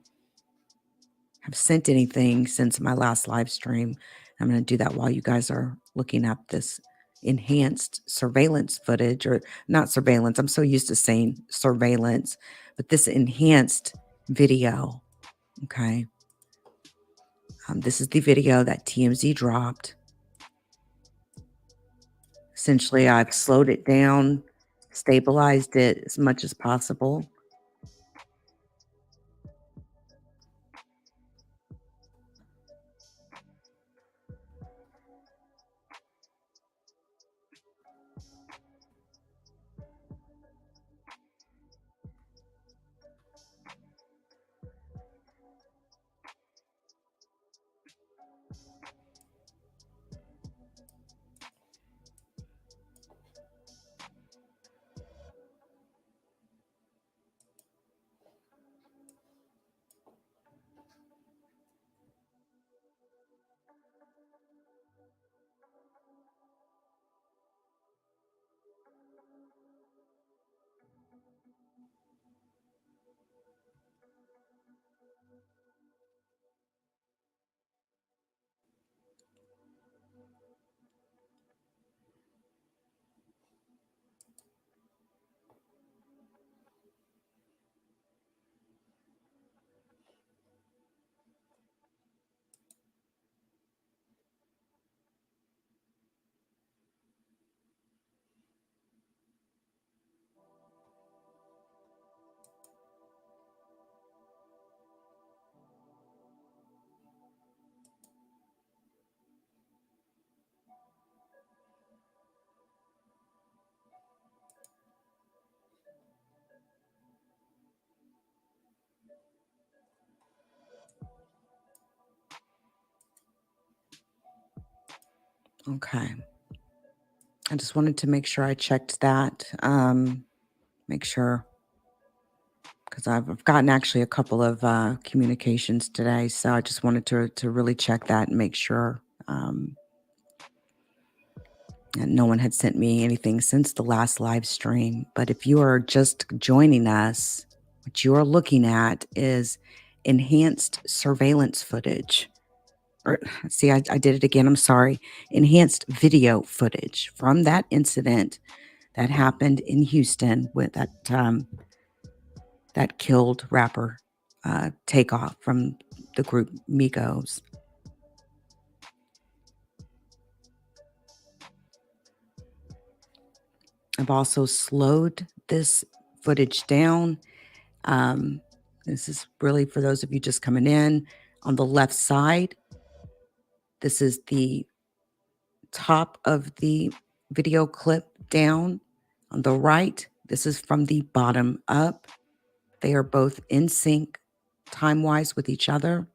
have sent anything since my last live stream. I'm going to do that while you guys are looking at this enhanced surveillance footage, or not surveillance. I'm so used to saying surveillance, but this enhanced video. Okay. This is the video that TMZ dropped. Essentially, I've slowed it down, stabilized it as much as possible. Okay. I just wanted to make sure I checked that. Make sure, because I've gotten actually a couple of communications today, so I just wanted to really check that and make sure that no one had sent me anything since the last live stream. But if you are just joining us, what you are looking at is enhanced surveillance footage. Or see, I did it again. I'm sorry. Enhanced video footage from that incident that happened in Houston with that killed rapper Takeoff from the group Migos. I've also slowed this footage down. This is really for those of you just coming in. On the left side, this is the top of the video clip down. On the right, this is from the bottom up. They are both in sync time-wise with each other.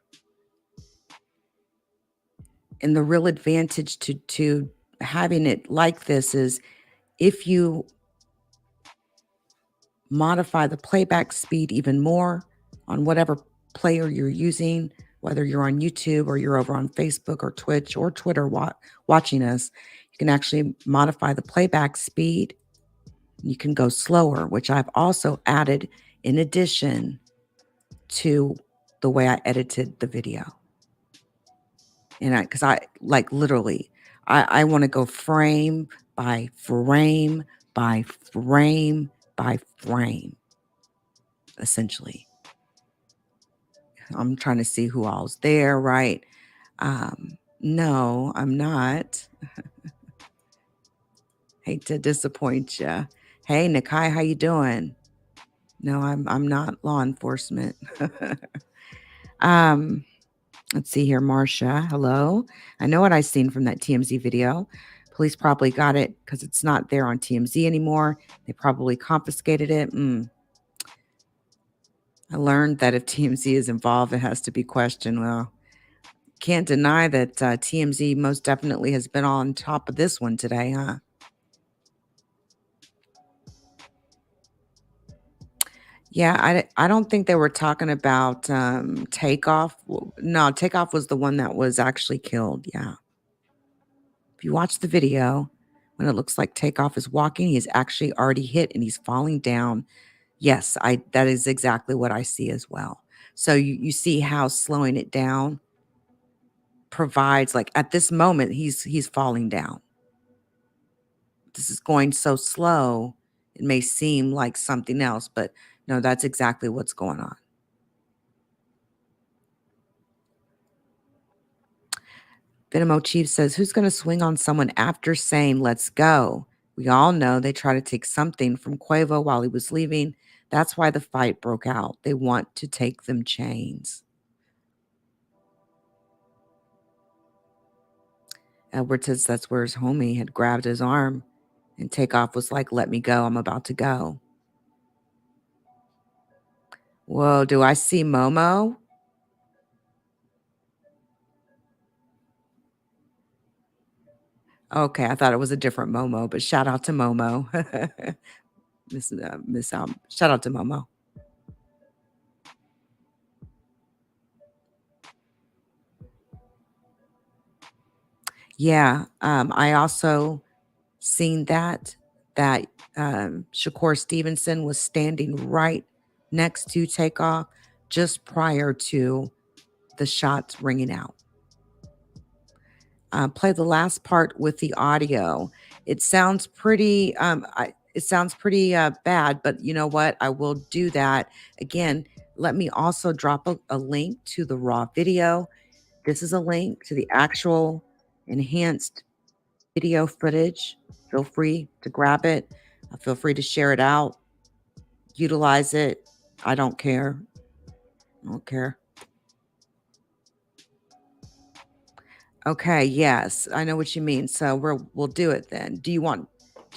And the real advantage to having it like this is if you modify the playback speed even more on whatever player you're using, whether you're on YouTube or you're over on Facebook or Twitch or Twitter watching us, you can actually modify the playback speed. You can go slower, which I've also added in addition to the way I edited the video. And because I like literally, I want to go frame by frame by frame by frame, essentially. I'm trying to see who all's there, right? No, I'm not. Hate to disappoint you. Hey, Nakai, how you doing? No, I'm not law enforcement. Let's see here, Marcia. Hello. I know what I seen from that TMZ video. Police probably got it because it's not there on TMZ anymore. They probably confiscated it. I learned that if TMZ is involved, it has to be questioned. Well, can't deny that TMZ most definitely has been on top of this one today, huh? Yeah, I don't think they were talking about Takeoff. No, Takeoff was the one that was actually killed. Yeah. If you watch the video, when it looks like Takeoff is walking, he is actually already hit and he's falling down. Yes, that is exactly what I see as well. So you see how slowing it down provides, like at this moment, he's falling down. This is going so slow, it may seem like something else, but no, that's exactly what's going on. Venimo Chief says, who's going to swing on someone after saying, let's go? We all know they try to take something from Quavo while he was leaving. That's why the fight broke out. They want to take them chains. Edward says that's where his homie had grabbed his arm and Takeoff was like, let me go. I'm about to go. Whoa, do I see Momo? Okay, I thought it was a different Momo, but shout out to Momo. Shout out to Momo. Yeah, I also seen that Shakur Stevenson was standing right next to Takeoff just prior to the shots ringing out. Play the last part with the audio. It sounds pretty bad, but you know what? I will do that. Again, let me also drop a link to the raw video. This is a link to the actual enhanced video footage. Feel free to grab it. Feel free to share it out. Utilize it. I don't care. I don't care. Okay, yes, I know what you mean. So we'll do it then. Do you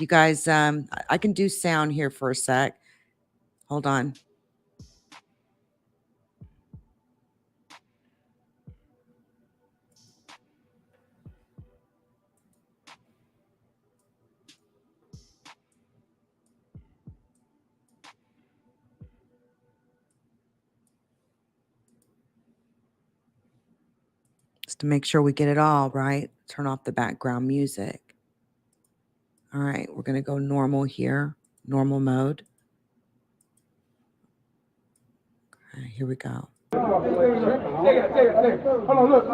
guys I can do sound here for a sec. Hold on. just to make sure we get it all right. Turn off the background music. All right, we're going to go normal here, normal mode. Okay, here we go. Hold on, look.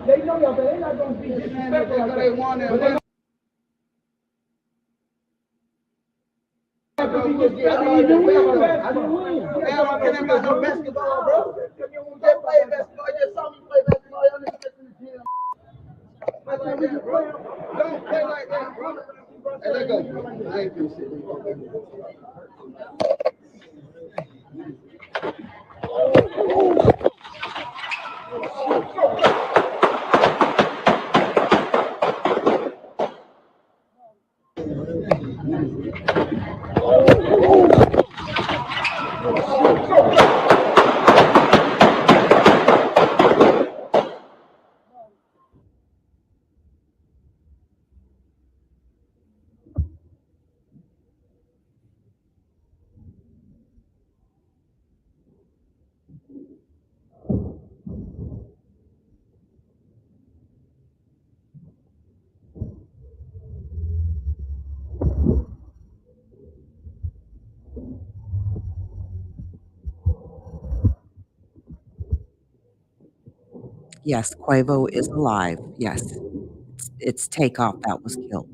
They know y'all, but they're not going to be disrespectful like they want it. I didn't win. I'm getting about no basketball, bro. You just play basketball. You just saw me play basketball. Y'all niggas in the gym. Don't play like that, bro. Hey, let go. I ain't finna sit. Yes, Quavo is alive. Yes, it's Takeoff that was killed.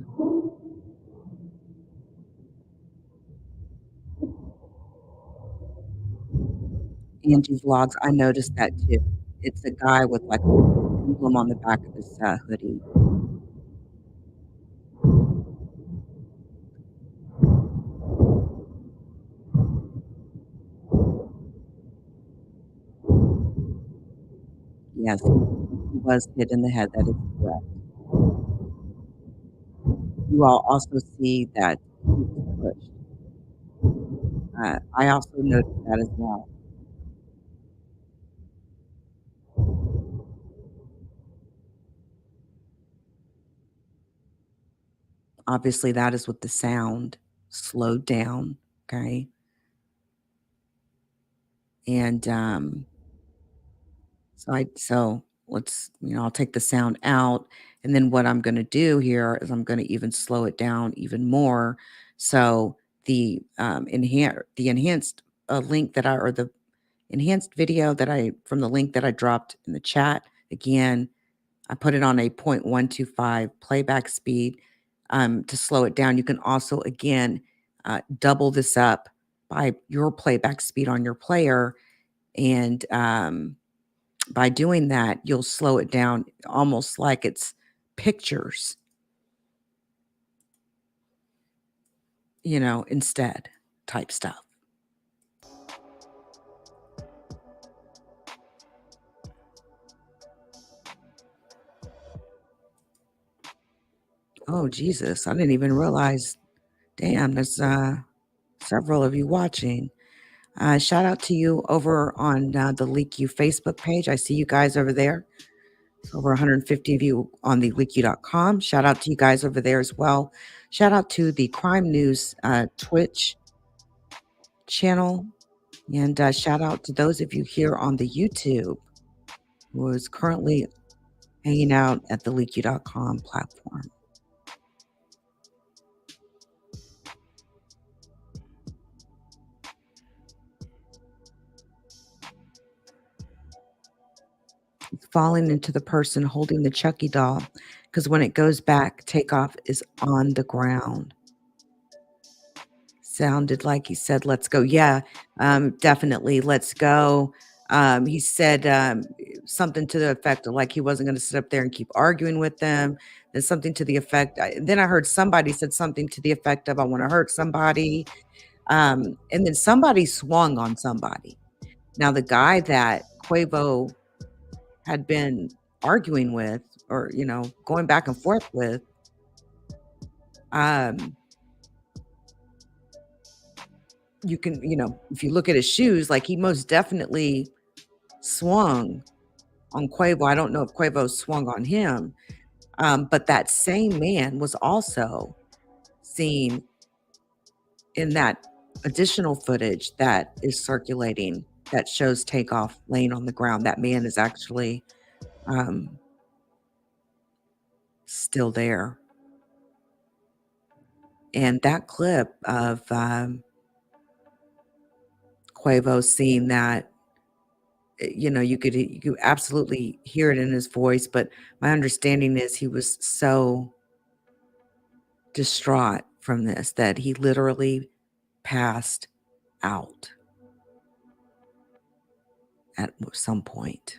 Angie Vlogs, I noticed that too. It's a guy with like an emblem on the back of his hoodie. Yes, he was hit in the head. That is correct. You all also see that he was pushed. I also noticed that as well. Obviously, that is with the sound slowed down. Okay. And so let's, I'll take the sound out. And then what I'm going to do here is I'm going to even slow it down even more. So the enhanced link that or the enhanced video that from the link that I dropped in the chat, again, I put it on a 0.125 playback speed to slow it down. You can also, again, double this up by your playback speed on your player. And by doing that, you'll slow it down almost like it's pictures, instead type stuff. Oh, Jesus. I didn't even realize. Damn, there's several of you watching. Shout out to you over on the LeakYou Facebook page. I see you guys over there. Over 150 of you on the LeakYou.com. Shout out to you guys over there as well. Shout out to the Crime News Twitch channel. And shout out to those of you here on the YouTube who is currently hanging out at the LeakYou.com platform. It's falling into the person holding the Chucky doll, because when it goes back, Takeoff is on the ground. Sounded like he said, let's go. Yeah, definitely. Let's go. He said something to the effect of like he wasn't going to sit up there and keep arguing with them. There's something to the effect. Then I heard somebody said something to the effect of, I want to hurt somebody. And then somebody swung on somebody. Now, the guy that Quavo had been arguing with, or, going back and forth with, you can, if you look at his shoes, like he most definitely swung on Quavo. I don't know if Quavo swung on him. But that same man was also seen in that additional footage that is circulating that shows Takeoff laying on the ground. That man is actually still there. And that clip of Quavo seeing that, you could absolutely hear it in his voice, but my understanding is he was so distraught from this that he literally passed out at some point.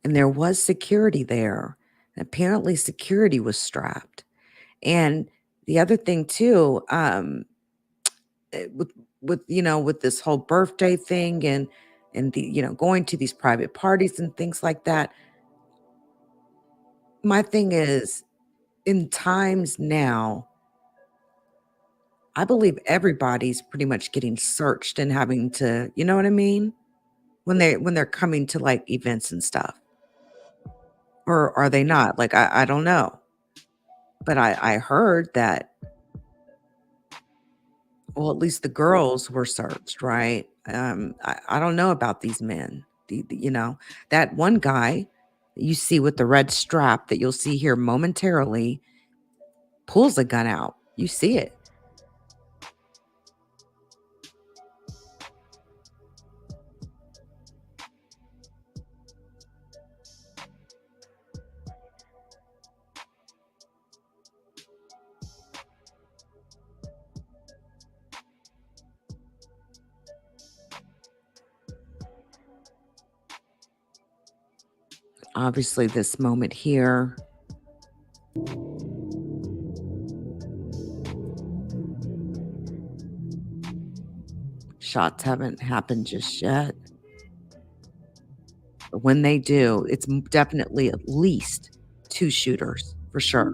And there was security there. Apparently security was strapped. And the other thing too, with this whole birthday thing and the going to these private parties and things like that. My thing is, in times now, I believe everybody's pretty much getting searched and having to, you know what I mean? When they're coming to like events and stuff. Or are they not? Like I don't know. But I heard that, well, at least the girls were searched, right? I don't know about these men. That one guy that you see with the red strap that you'll see here momentarily pulls a gun out. You see it. Obviously, this moment here, shots haven't happened just yet. But when they do, it's definitely at least 2 shooters for sure.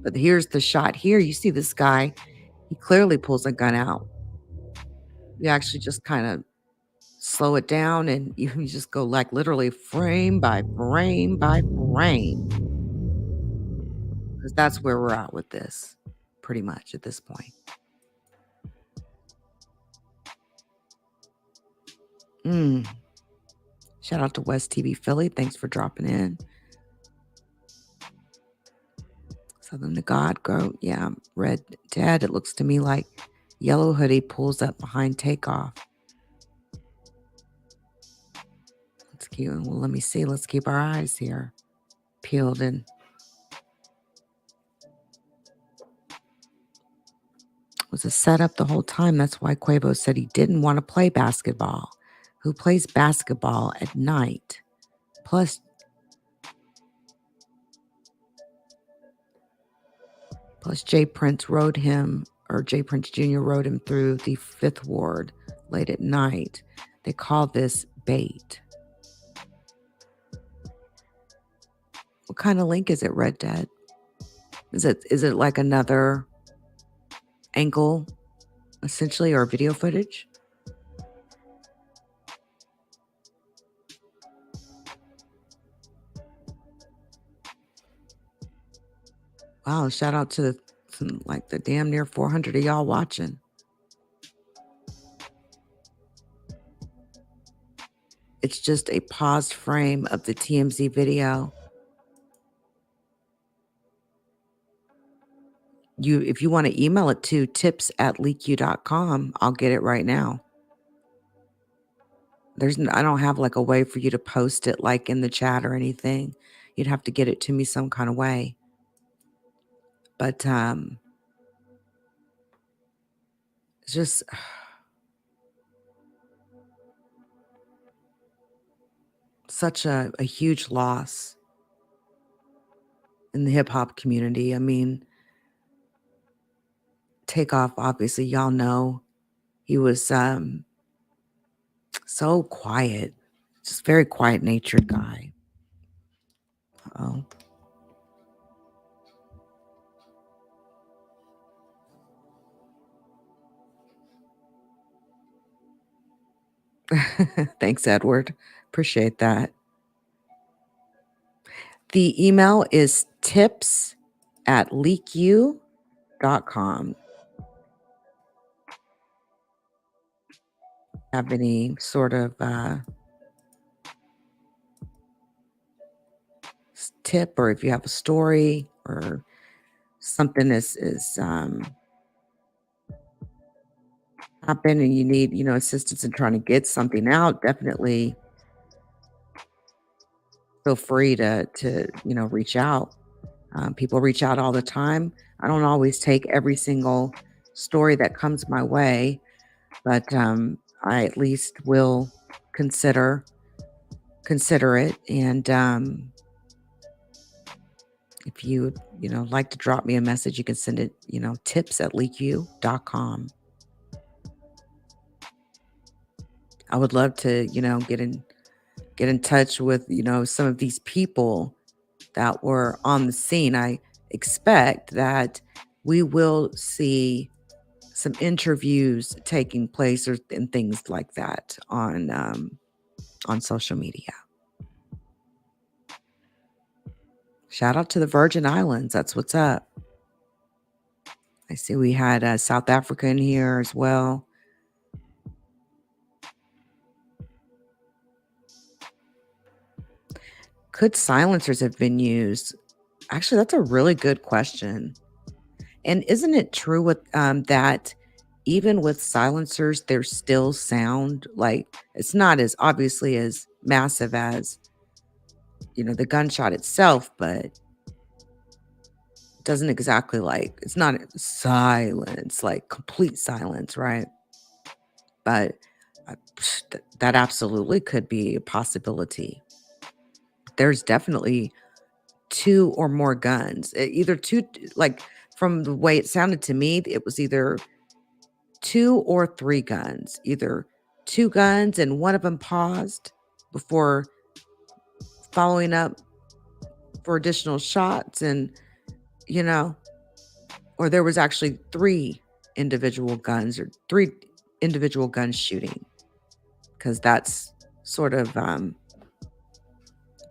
But here's the shot here. You see this guy, he clearly pulls a gun out. You actually just kind of slow it down and you just go like literally frame by frame by frame. Because that's where we're at with this, pretty much at this point. Shout out to West TV Philly. Thanks for dropping in. Southern to God Grow. Yeah, Red Dead. It looks to me like Yellow Hoodie pulls up behind Takeoff. Let's keep, well, let me see. Let's keep our eyes here peeled and it was a setup the whole time. That's why Quavo said he didn't want to play basketball. Who plays basketball at night? Plus Jay Prince rode him, or Jay Prince Jr. rode him through the 5th Ward late at night. They call this bait. What kind of link is it, Red Dead? Is it like another angle, essentially, or video footage? Wow, shout out to the damn near 400 of y'all watching. It's just a paused frame of the TMZ video. If you want to email it to tips@LeakYou.com, I'll get it right now. I don't have like a way for you to post it like in the chat or anything. You'd have to get it to me some kind of way. But it's just such a huge loss in the hip hop community. I mean, Takeoff, obviously, y'all know he was so quiet, just very quiet natured guy. Oh. Thanks, Edward. Appreciate that. The email is tips@LeakYou.com. Have any sort of tip, or if you have a story or something is happened and you need, assistance in trying to get something out, definitely feel free to reach out. People reach out all the time. I don't always take every single story that comes my way, but I at least will consider it. And if you like to drop me a message, you can send it, tips@LeakYou.com. I would love to, get in touch with, some of these people that were on the scene. I expect that we will see some interviews taking place and things like that on social media. Shout out to the Virgin Islands. That's what's up. I see we had South Africa in here as well. Could silencers have been used? Actually, that's a really good question. And isn't it true with that even with silencers, there's still sound? Like, it's not as obviously as massive as, the gunshot itself, but it doesn't exactly it's not silence, like complete silence, right? But that absolutely could be a possibility. There's definitely 2 or more guns. Either 2, like from the way it sounded to me, it was either 2 or 3 guns. Either 2 guns and one of them paused before following up for additional shots, and or there was actually 3 individual guns or 3 individual guns shooting, because that's sort of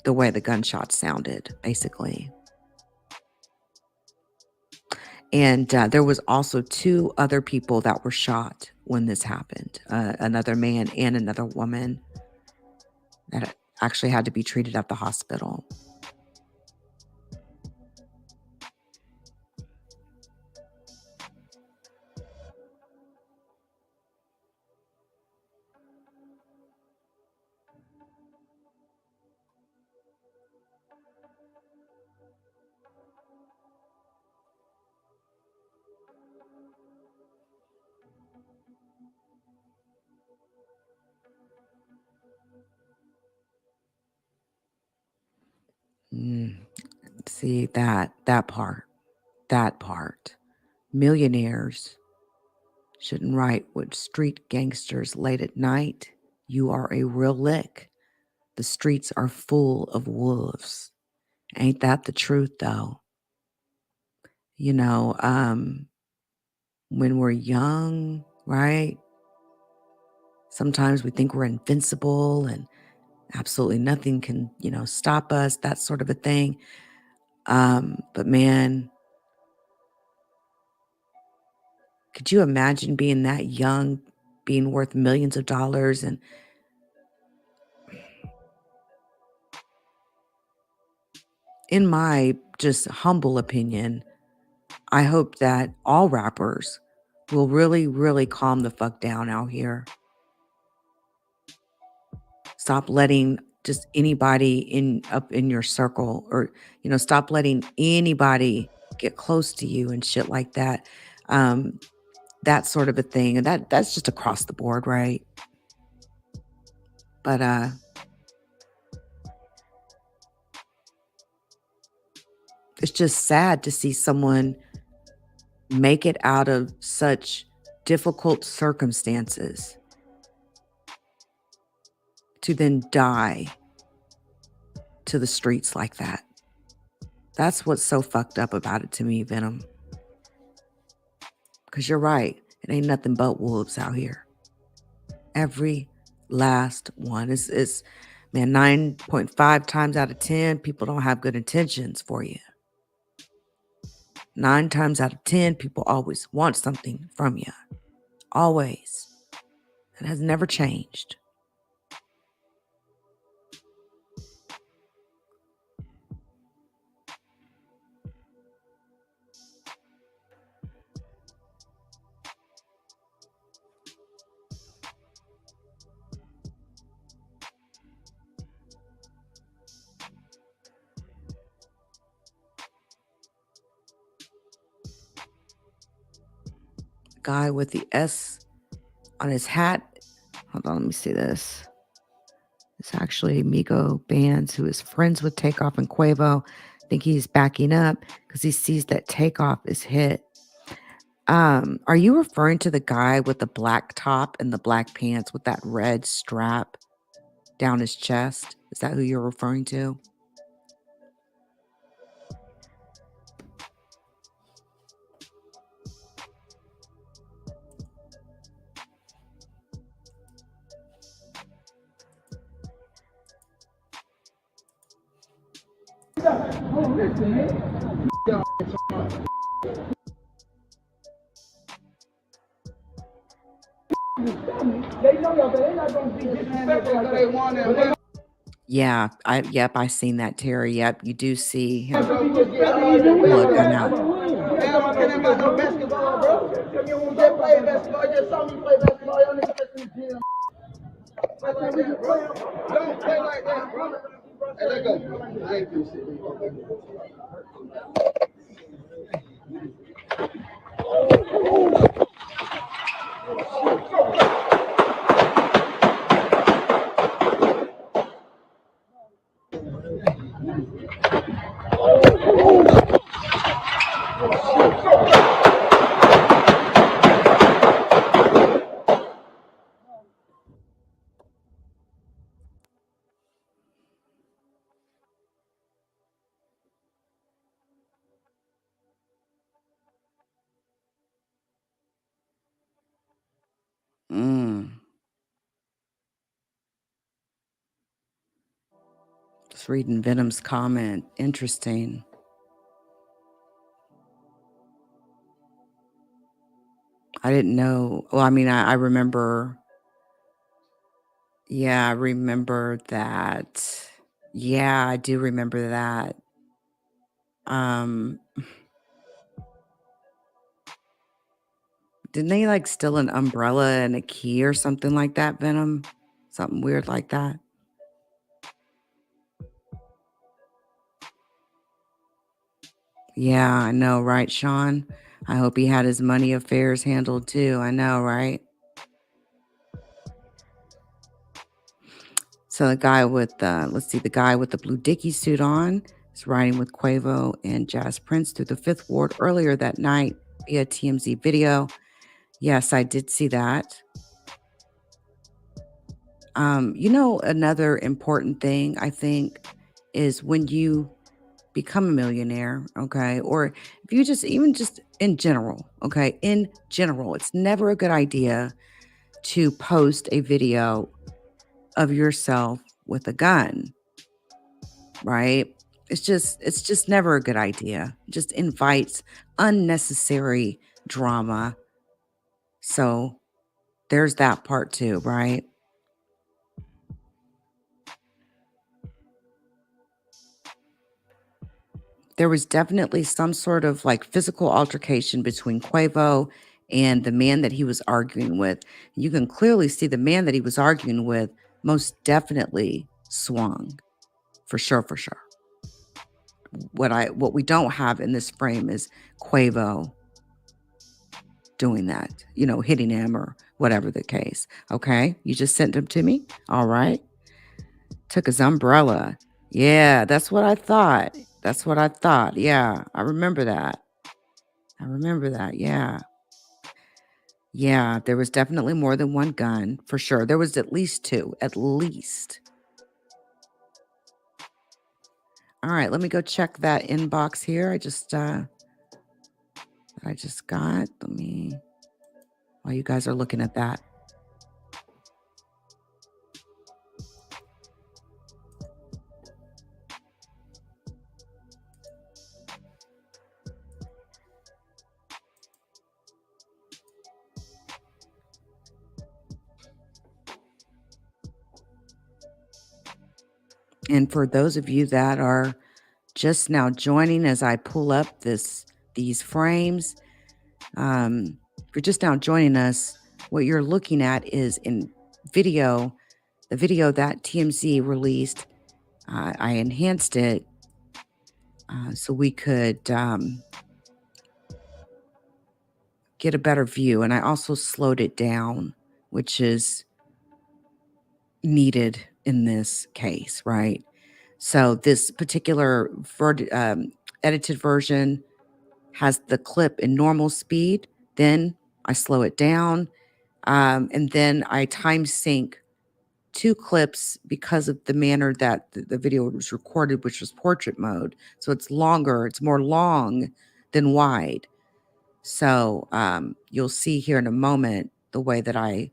the way the gunshots sounded, basically. And there was also 2 other people that were shot when this happened. Another man and another woman that actually had to be treated at the hospital. See that part. Millionaires shouldn't write with street gangsters late at night. You are a real lick. The streets are full of wolves. Ain't that the truth, though? When we're young, right? Sometimes we think we're invincible and absolutely nothing can, stop us, that sort of a thing. But man, could you imagine being that young, being worth millions of dollars? And in my just humble opinion, I hope that all rappers will really, really calm the fuck down out here. Stop letting just anybody up in your circle, or, stop letting anybody get close to you and shit like that. That sort of a thing. And that's just across the board, right? But it's just sad to see someone make it out of such difficult circumstances to then die to the streets like that. That's what's so fucked up about it to me, Venom. Because you're right. It ain't nothing but wolves out here. Every Last one is man, 9.5 times out of 10, people don't have good intentions for you. 9 times out of 10, people always want something from you. Always. It has never changed. Guy with the S on his hat. Hold on, let me see this. It's actually Migo Bands, who is friends with Takeoff and Quavo. I think he's backing up because he sees that Takeoff is hit. Are you referring to the guy with the black top and the black pants with that red strap down his chest? Is that who you're referring to? They know y'all, but they're not gonna be disrespectful like they want it. Yeah, I seen that, Terry. Yep, you do see him Look, gun out. no basketball, bro. You just play basketball. You just saw me play basketball. Y'all niggas just in the gym. Like that, bro. Don't play like that, bro. Hey, let go. I ain't finna sit Just reading Venom's comment. Interesting. I didn't know. Well, I mean, I remember. Yeah, I remember that. Yeah, I do remember that. Didn't they like steal an umbrella and a key or something like that, Venom? Something weird like that. Yeah, I know, right, Sean? I hope he had his money affairs handled too. I know, right? So the guy with the guy with the blue Dickie suit on is riding with Quavo and Jazz Prince through the Fifth Ward earlier that night via TMZ video. Yes, I did see that. Another important thing I think is when you become a millionaire, okay, or if you just in general, okay, in general, it's never a good idea to post a video of yourself with a gun, right? It's just never a good idea. It just invites unnecessary drama. So there's that part too, right? There was definitely some sort of like physical altercation between Quavo and the man that he was arguing with. You can clearly see the man that he was arguing with most definitely swung. For sure. What we don't have in this frame is Quavo doing that, hitting him or whatever the case. Okay. You just sent him to me. All right. Took his umbrella. Yeah, that's what I thought. Yeah, I remember that. Yeah. Yeah, there was definitely more than one gun, for sure. There was at least two, at least. All right, let me go check that inbox here. I just got. While you guys are looking at that. And for those of you that are just now joining as I pull up these frames, if you're just now joining us, what you're looking at is in video, the video that TMZ released. I enhanced it so we could get a better view. And I also slowed it down, which is needed in this case, right? So this particular edited version has the clip in normal speed. Then I slow it down. And then I time sync 2 clips because of the manner that the video was recorded, which was portrait mode. So it's longer, it's more long than wide. So you'll see here in a moment the way that I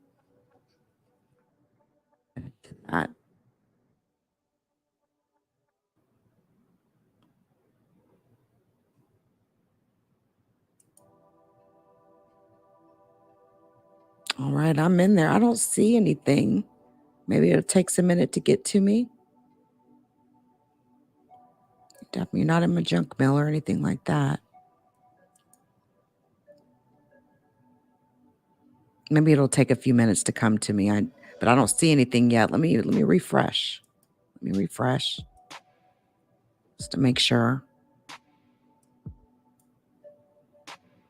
did that. All right, I'm in there. I don't see anything. Maybe it takes a minute to get to me. Definitely not in my junk mail or anything like that. Maybe it'll take a few minutes to come to me. But I don't see anything yet. Let me refresh. Let me refresh just to make sure.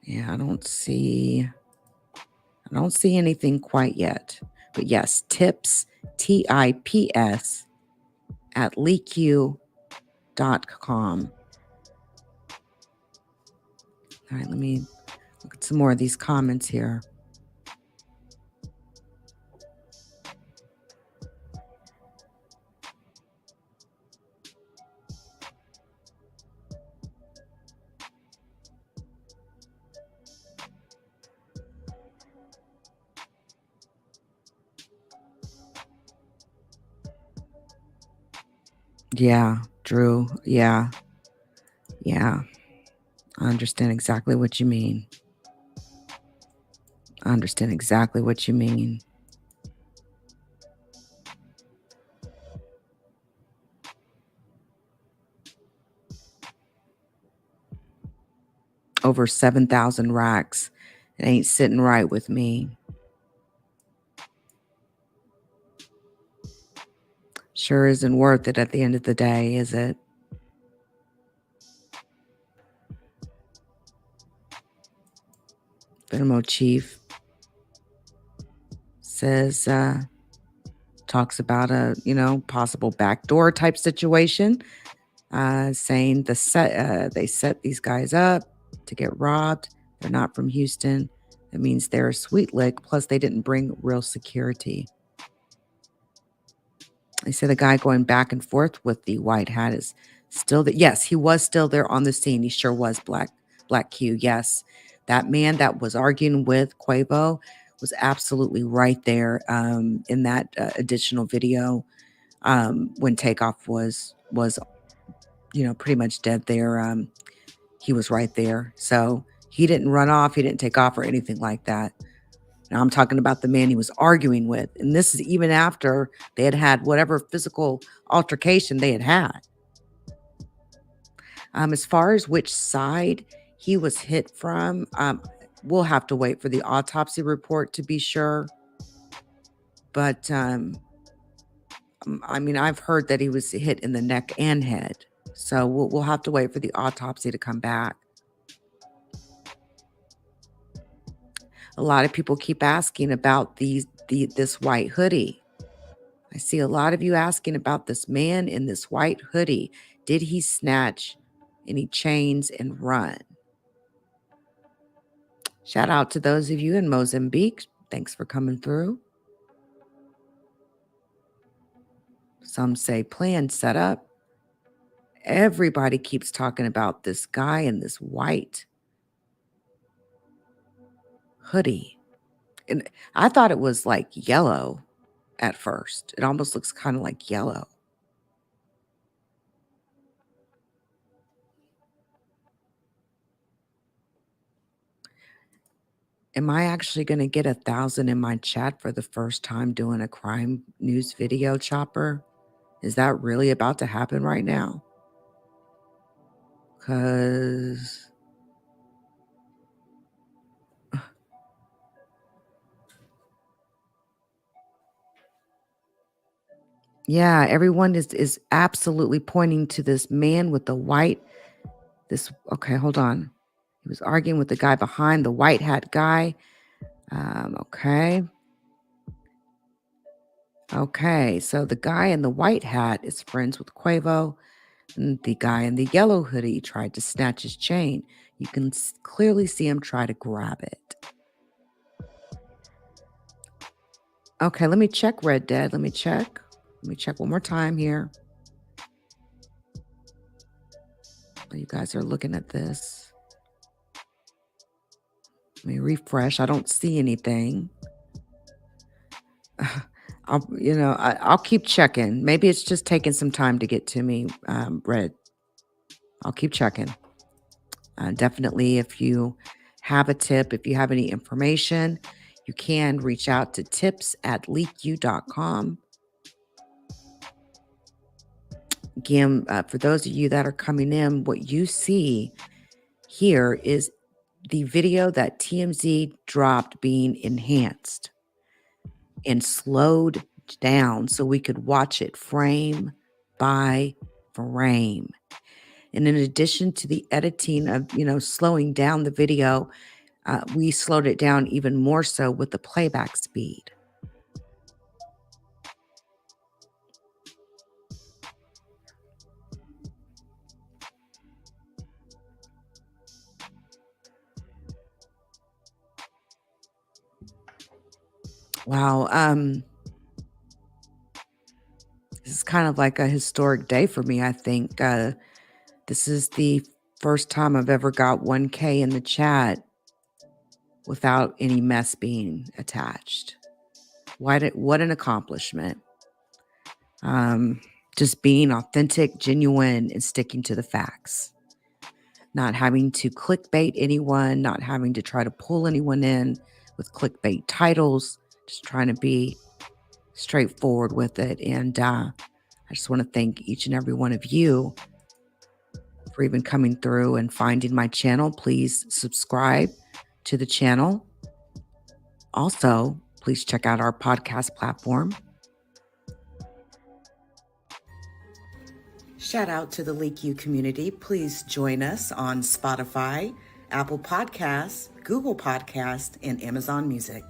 Yeah, I don't see anything quite yet. But yes, tips, TIPS at LeakYou.com. All right, let me look at some more of these comments here. Yeah, Drew. Yeah. I understand exactly what you mean. Over 7,000 racks. It ain't sitting right with me. Sure isn't worth it at the end of the day, is it? Venmo Chief says, talks about a, possible backdoor type situation, saying they set these guys up to get robbed. They're not from Houston. That means they're a sweet lick. Plus, they didn't bring real security. They say the guy going back and forth with the white hat is still there. Yes, he was still there on the scene. He sure was, Black Q. Yes, that man that was arguing with Quavo was absolutely right there in that additional video when Takeoff was pretty much dead there. He was right there. So he didn't run off. He didn't take off or anything like that. Now I'm talking about the man he was arguing with. And this is even after they had had whatever physical altercation they had had. As far as which side he was hit from, we'll have to wait for the autopsy report to be sure. But, I've heard that he was hit in the neck and head. So we'll have to wait for the autopsy to come back. A lot of people keep asking about this white hoodie. I see a lot of you asking about this man in this white hoodie. Did he snatch any chains and run? Shout out to those of you in Mozambique. Thanks for coming through. Some say plan set up. Everybody keeps talking about this guy in this white hoodie. And I thought it was like yellow at first. It almost looks kind of like yellow. Am I actually going to get 1,000 in my chat for the first time doing a crime news video, Chopper? Is that really about to happen right now? Because yeah, everyone is absolutely pointing to this man with the white. Okay, hold on. He was arguing with the guy behind, the white hat guy. Okay. Okay, so the guy in the white hat is friends with Quavo, and the guy in the yellow hoodie tried to snatch his chain. You can clearly see him try to grab it. Okay, let me check Red Dead. Let me check one more time here. You guys are looking at this. Let me refresh. I don't see anything. I'll keep checking. Maybe it's just taking some time to get to me, Red. I'll keep checking. Definitely, if you have a tip, if you have any information, you can reach out to tips@LeakYou.com. Again, for those of you that are coming in, what you see here is the video that TMZ dropped being enhanced and slowed down so we could watch it frame by frame. And in addition to the editing of, slowing down the video, we slowed it down even more so with the playback speed. Wow. This is kind of like a historic day for me, I think. This is the first time I've ever got 1K in the chat without any mess being attached. What an accomplishment. Just being authentic, genuine, and sticking to the facts. Not having to clickbait anyone, not having to try to pull anyone in with clickbait titles, just trying to be straightforward with it. And I just want to thank each and every one of you for even coming through and finding my channel. Please subscribe to the channel. Also, please check out our podcast platform. Shout out to the LeakYou community. Please join us on Spotify, Apple Podcasts, Google Podcasts, and Amazon Music.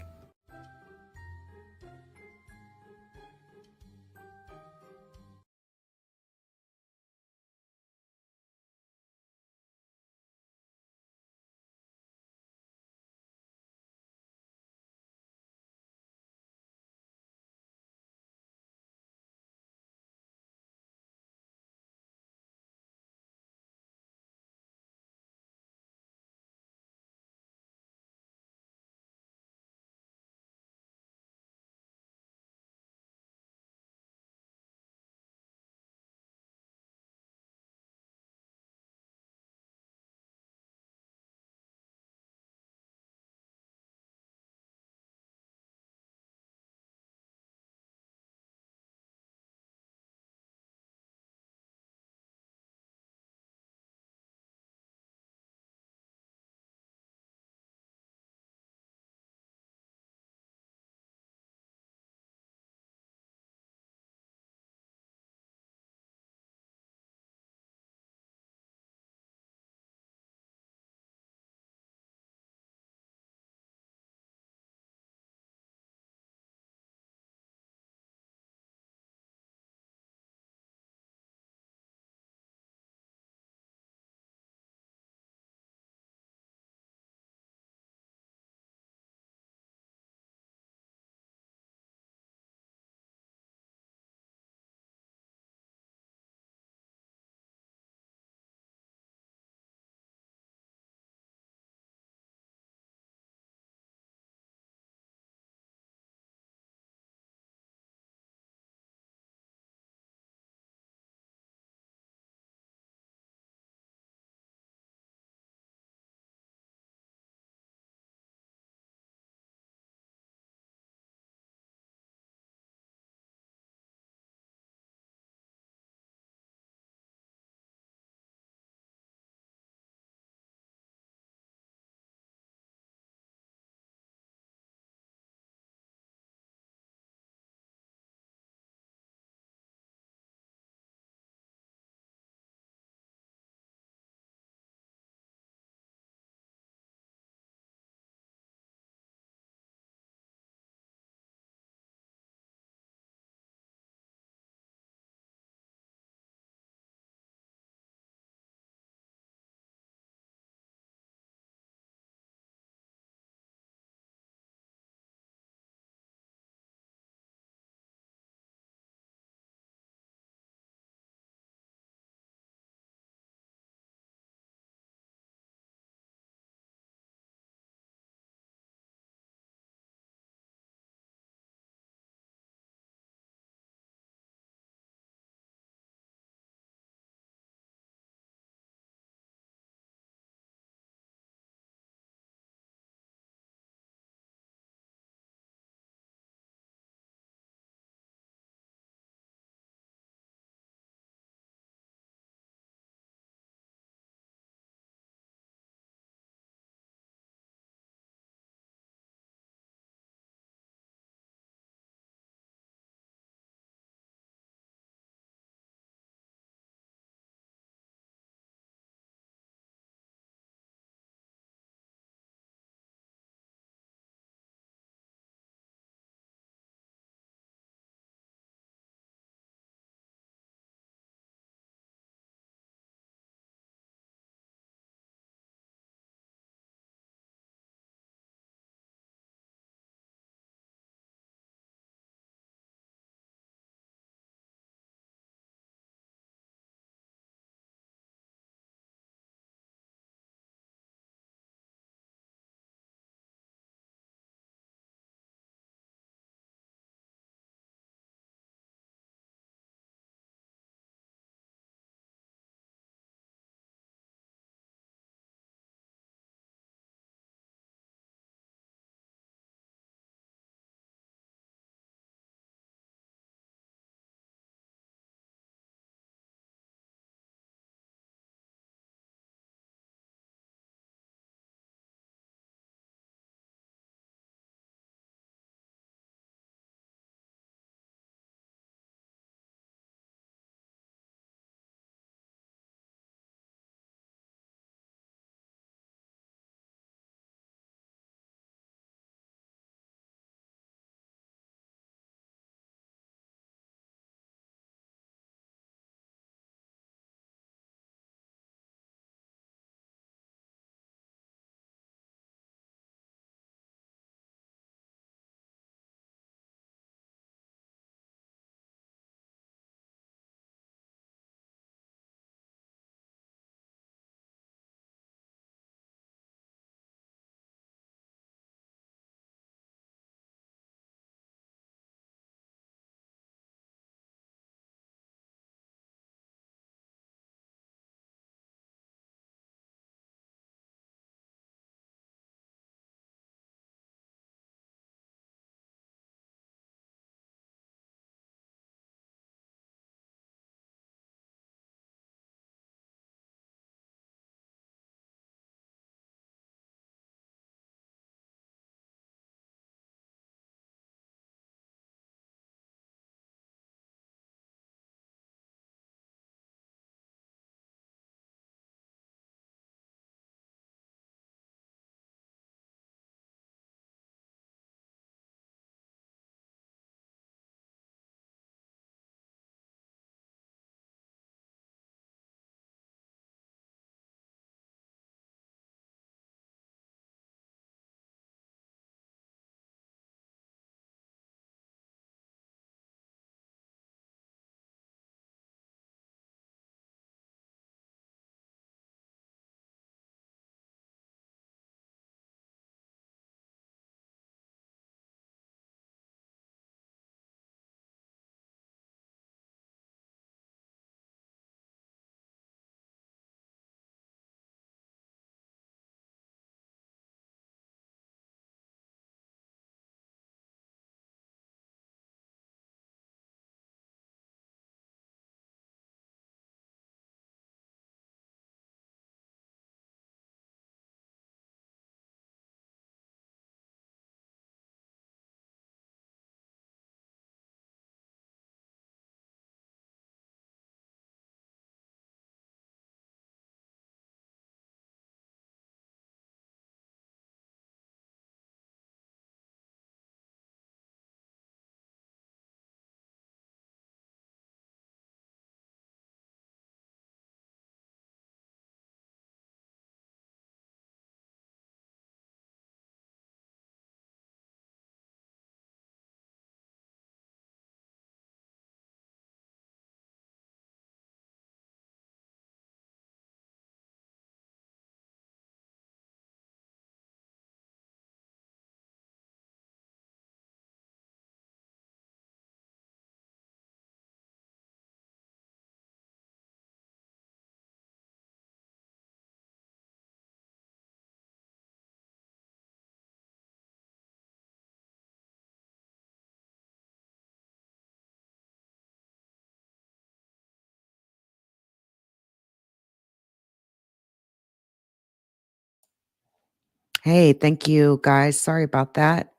Hey, thank you, guys. Sorry about that.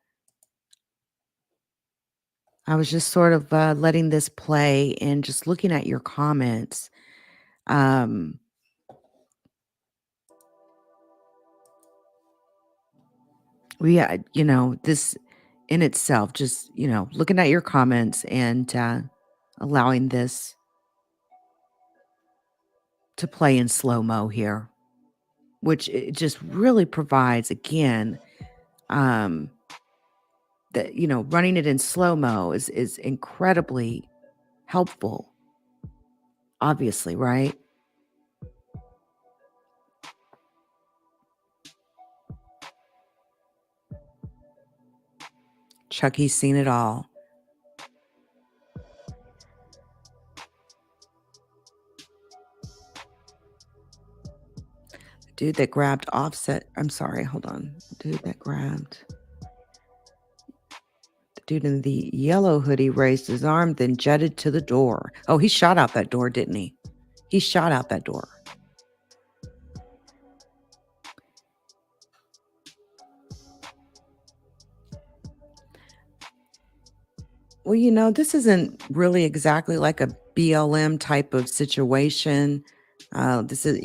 I was just sort of letting this play and just looking at your comments. Um, this in itself, just, looking at your comments and allowing this to play in slow-mo here, which it just really provides, again, um, that, running it in slow-mo is incredibly helpful, obviously, right? Chucky's seen it all. Dude that grabbed Offset. I'm sorry, hold on. Dude that grabbed. The dude in the yellow hoodie raised his arm, then jetted to the door. Oh, he shot out that door, didn't he? He shot out that door. Well, this isn't really exactly like a BLM type of situation. This is,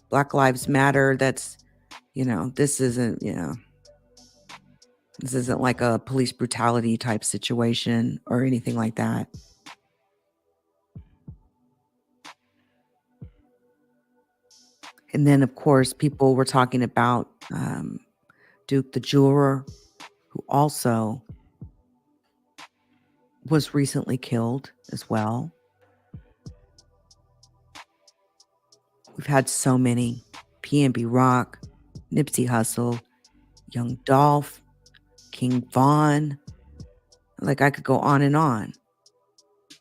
Black Lives Matter. That's, this isn't, this isn't like a police brutality type situation or anything like that. And then, of course, people were talking about Duke the jeweler, who also was recently killed as well. We've had so many. PNB Rock, Nipsey Hussle, Young Dolph, King Von. Like, I could go on and on.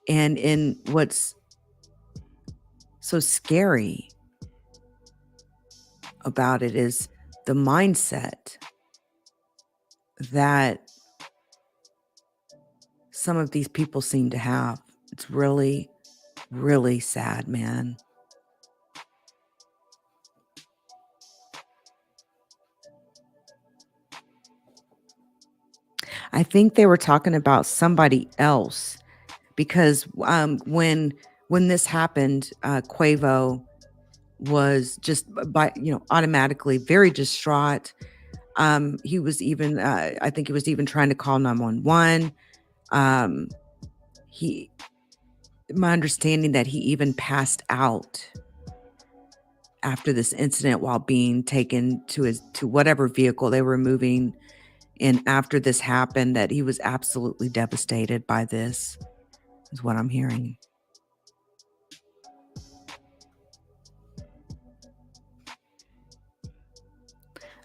And in what's so scary about it is the mindset that some of these people seem to have. It's really, really sad, man. I think they were talking about somebody else because when this happened, Quavo was just automatically very distraught. He was even, I think he was even trying to call 911. My understanding that he even passed out after this incident while being taken to whatever vehicle they were moving. And after this happened, that he was absolutely devastated by this, is what I'm hearing.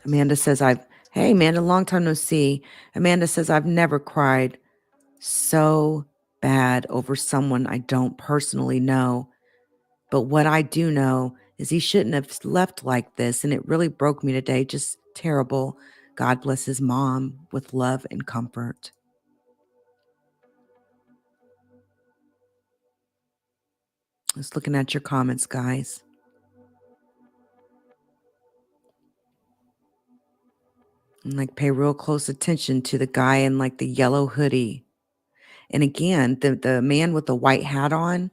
Amanda says, hey, Amanda, long time no see. Amanda says, I've never cried so bad over someone I don't personally know. But what I do know is he shouldn't have left like this. And it really broke me today. Just terrible. God bless his mom with love and comfort. Just looking at your comments, guys. And like pay real close attention to the guy in like the yellow hoodie. And again, the man with the white hat on,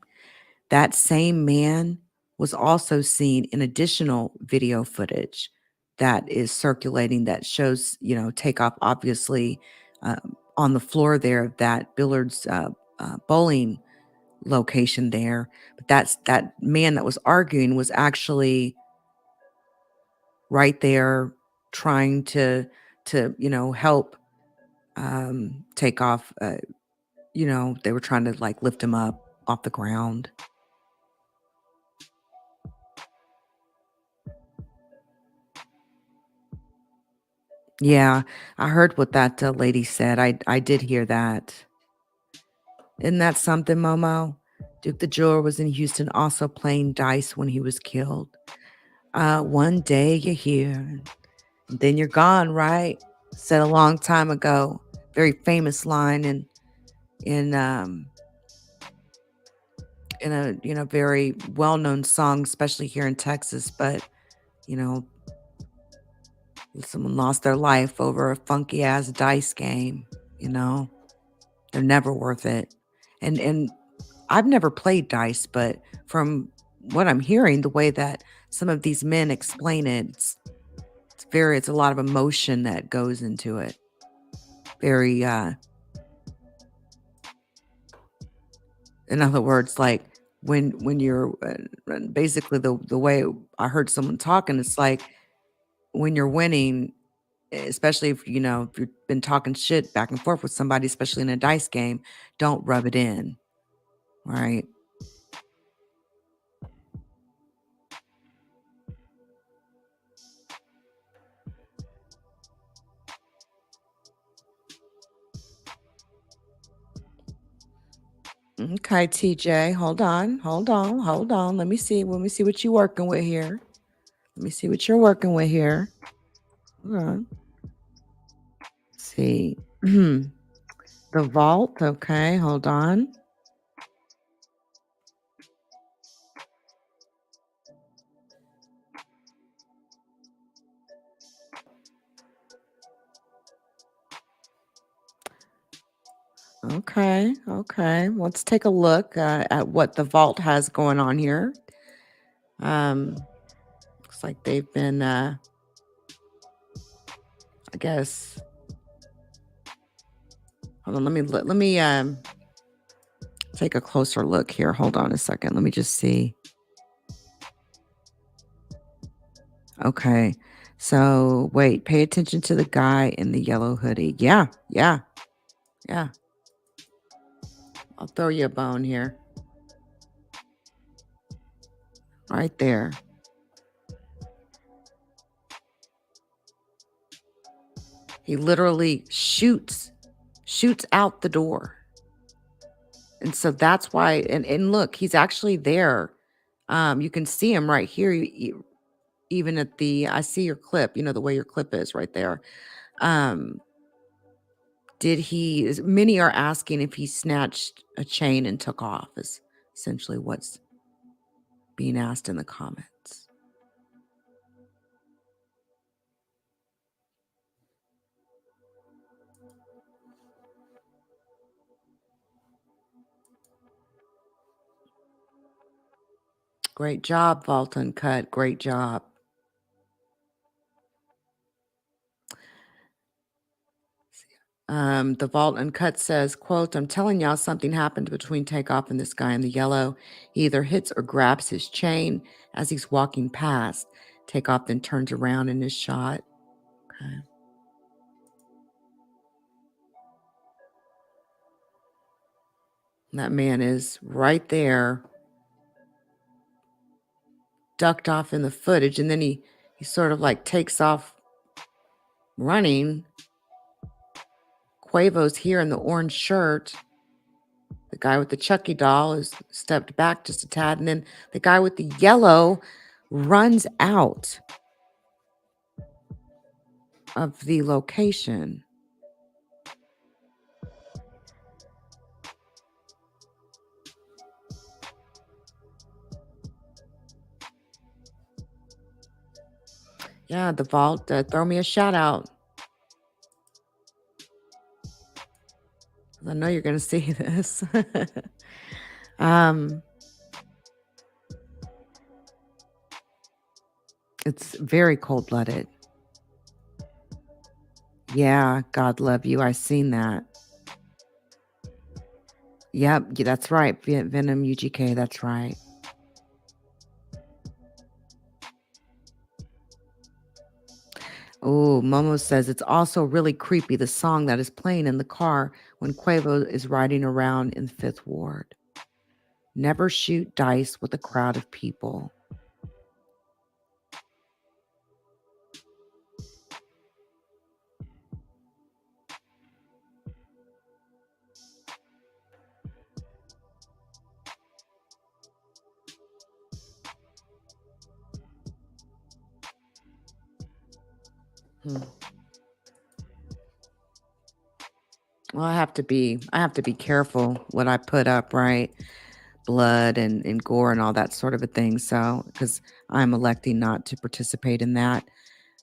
that same man was also seen in additional video footage that is circulating that shows, Takeoff obviously on the floor there of that Billard's bowling location there. But that man that was arguing was actually right there trying to help Takeoff. They were trying to like lift him up off the ground. Yeah, I heard what that lady said. I did hear that. Isn't that something, Momo? Duke the Jeweler was in Houston also playing dice when he was killed. One day you're here, and then you're gone, right? Said a long time ago. Very famous line in a very well-known song, especially here in Texas. But Someone lost their life over a funky ass dice game. They're never worth it. And I've never played dice, but from what I'm hearing, the way that some of these men explain it, it's a lot of emotion that goes into it. Very, in other words, like when you're basically the way I heard someone talking, it's like when you're winning, especially if if you've been talking shit back and forth with somebody, especially in a dice game, don't rub it in, right? Okay, TJ, hold on. Let me see what you're working with here. Hold on. Let's see. The vault. Okay, hold on. Okay. Let's take a look at what the vault has going on here. Looks like they've been, I guess. Hold on. Let me take a closer look here. Hold on a second. Let me just see. Okay. So wait. Pay attention to the guy in the yellow hoodie. Yeah. I'll throw you a bone here. Right there. He literally shoots out the door. And so that's why, and look, he's actually there. You can see him right here. Even at I see your clip, the way your clip is right there. Many are asking if he snatched a chain and took off, is essentially what's being asked in the comments. Great job, Vault Uncut. Great job. The Vault Uncut says, quote, "I'm telling y'all something happened between Takeoff and this guy in the yellow. He either hits or grabs his chain as he's walking past. Takeoff then turns around and is shot." Okay. That man is right there, ducked off in the footage, and then he sort of like takes off running. Quavo's here in the orange shirt. The guy with the Chucky doll has stepped back just a tad, and then the guy with the yellow runs out of the location. Yeah, the Vault, throw me a shout out. I know you're going to see this. It's very cold-blooded. Yeah, God love you. I seen that. Yep, that's right. Venom UGK, that's right. Oh, Momo says it's also really creepy, the song that is playing in the car when Quavo is riding around in 5th Ward. Never shoot dice with a crowd of people. Well, I have to be careful what I put up, right? Blood and gore and all that sort of a thing. So, because I'm electing not to participate in that.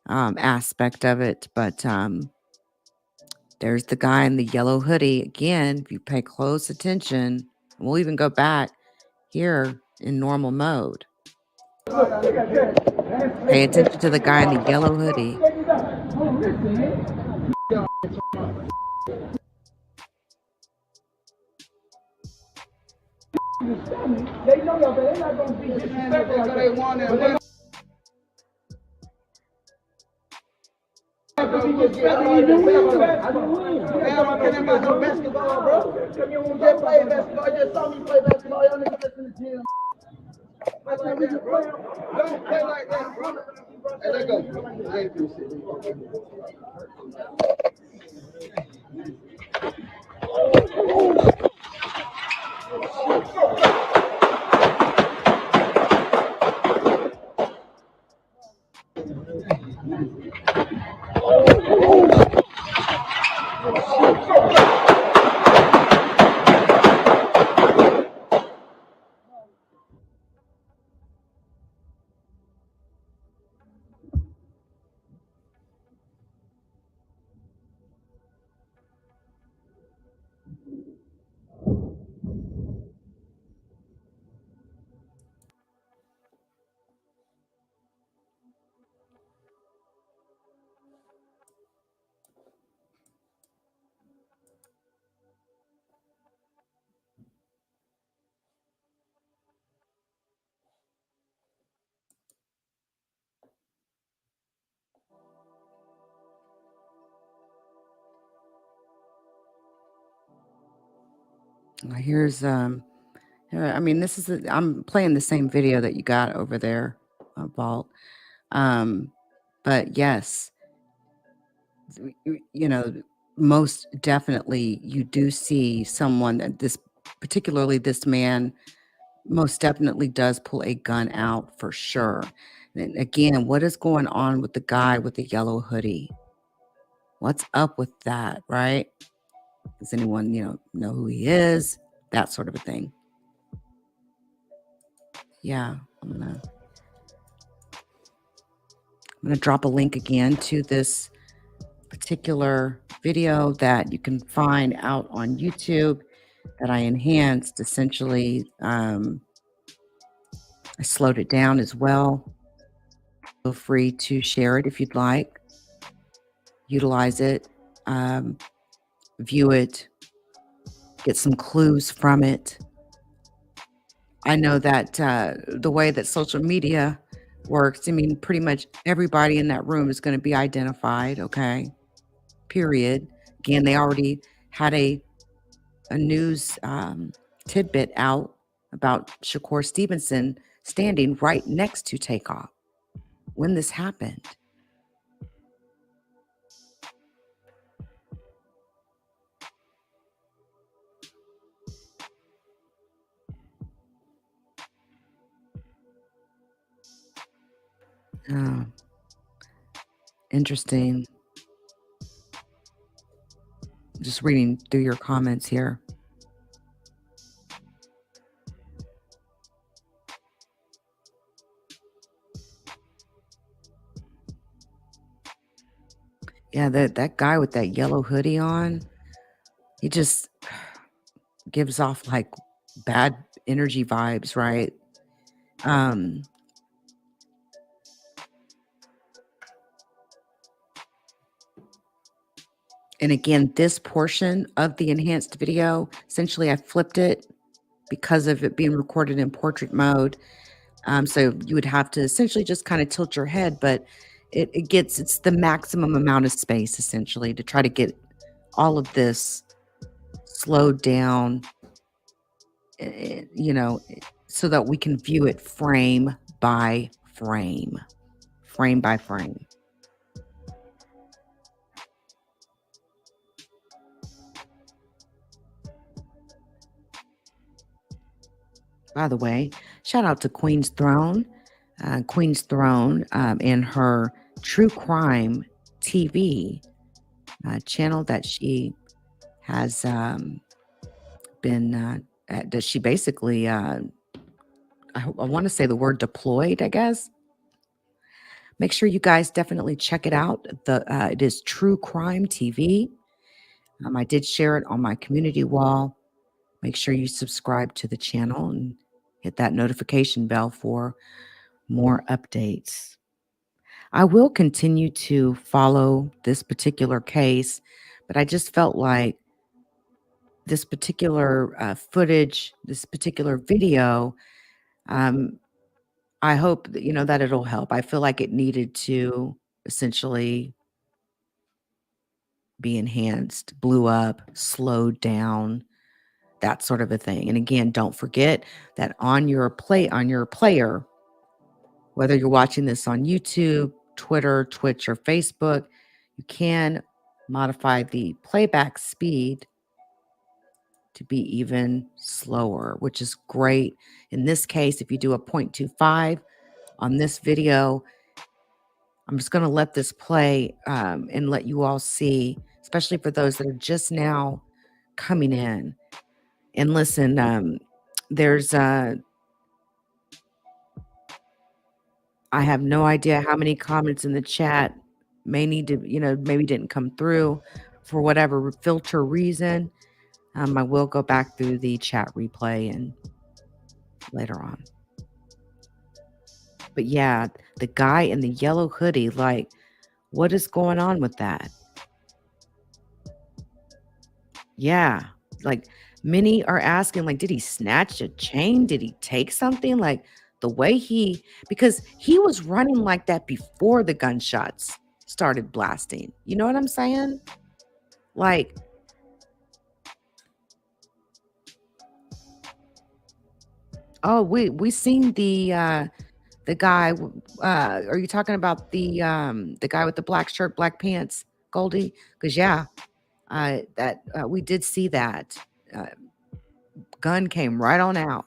aspect of it. But there's the guy in the yellow hoodie. Again, if you pay close attention, we'll even go back here in normal mode. Pay attention to the guy in the yellow hoodie. They know y'all, but they're not going to be disrespectful because they want it. I'm kidding about no basketball, bro. Just play basketball. Just saw me play basketball. Y'all niggas just in the gym. Like that, bro. Don't play like that, bro. Hey, let's go. I ain't finna sit. Here's I mean, this is I'm playing the same video that you got over there, Vault. But yes, you know, most definitely you do see someone that particularly this man most definitely does pull a gun out for sure. And again, what is going on with the guy with the yellow hoodie? What's up with that, right? Does anyone, know who he is? That sort of a thing. Yeah, I'm gonna drop a link again to this particular video that you can find out on YouTube that I enhanced. Essentially, I slowed it down as well. Feel free to share it if you'd like. Utilize it, view it, get some clues from it. I know that the way that social media works, I mean, pretty much everybody in that room is going to be identified, okay? Period. Again, they already had a news tidbit out about Shakur Stevenson standing right next to Takeoff when this happened. Oh, interesting. Just reading through your comments here. Yeah, that guy with that yellow hoodie on, he just gives off like bad energy vibes, right? And again, this portion of the enhanced video, essentially I flipped it because of it being recorded in portrait mode. So you would have to essentially just kind of tilt your head, but it's the maximum amount of space essentially to try to get all of this slowed down, so that we can view it frame by frame, frame by frame. By the way, shout out to Queen's Throne. Queen's Throne and her true crime TV channel that she has been, that she basically, I want to say the word deployed, I guess. Make sure you guys definitely check it out. It is True Crime TV. I did share it on my community wall. Make sure you subscribe to the channel and hit that notification bell for more updates. I will continue to follow this particular case, but I just felt like this particular footage, this particular video, I hope that, that it'll help. I feel like it needed to essentially be enhanced, blew up, slowed down, that sort of a thing. And again, don't forget that on your player, whether you're watching this on YouTube, Twitter, Twitch, or Facebook, you can modify the playback speed to be even slower, which is great. In this case, if you do a 0.25 on this video, I'm just going to let this play and let you all see, especially for those that are just now coming in. And listen, there's I have no idea how many comments in the chat may need to, maybe didn't come through for whatever filter reason. I will go back through the chat replay and later on. But yeah, the guy in the yellow hoodie, like, what is going on with that? Yeah, like many are asking, like, did he snatch a chain? Did he take something? Like the way because he was running like that before the gunshots started blasting. You know what I'm saying? Like, oh, we seen the guy. Are you talking about the guy with the black shirt, black pants, Goldie? Because yeah, that we did see that. Gun came right on out.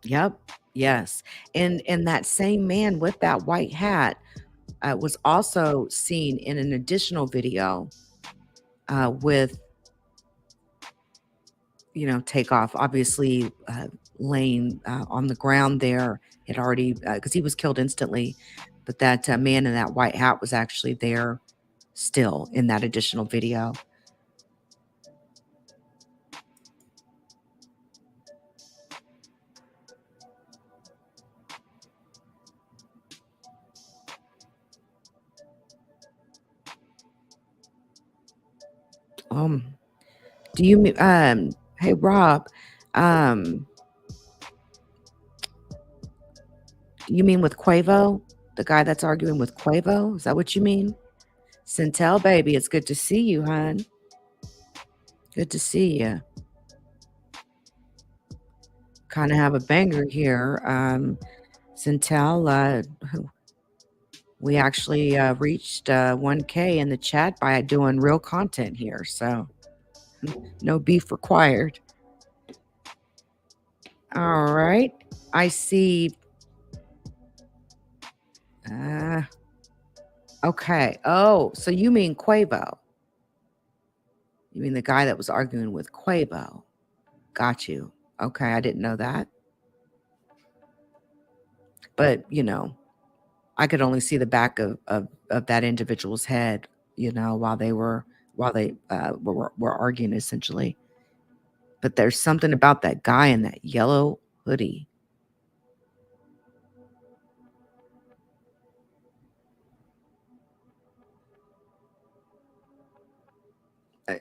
Yep. Yes. And that same man with that white hat was also seen in an additional video with, Takeoff, obviously laying on the ground there. Had already, because he was killed instantly. But that man in that white hat was actually there still in that additional video. Do you hey Rob, you mean with Quavo, the guy that's arguing with Quavo? Is that what you mean? Centel, baby, it's good to see you, hon. Good to see you. Kind of have a banger here. Centel, we actually reached 1K in the chat by doing real content here, so no beef required. All right. I see. Okay. Oh, so you mean Quavo. You mean the guy that was arguing with Quavo. Got you. Okay, I didn't know that. But, I could only see the back of that individual's head, while they were arguing essentially. But there's something about that guy in that yellow hoodie.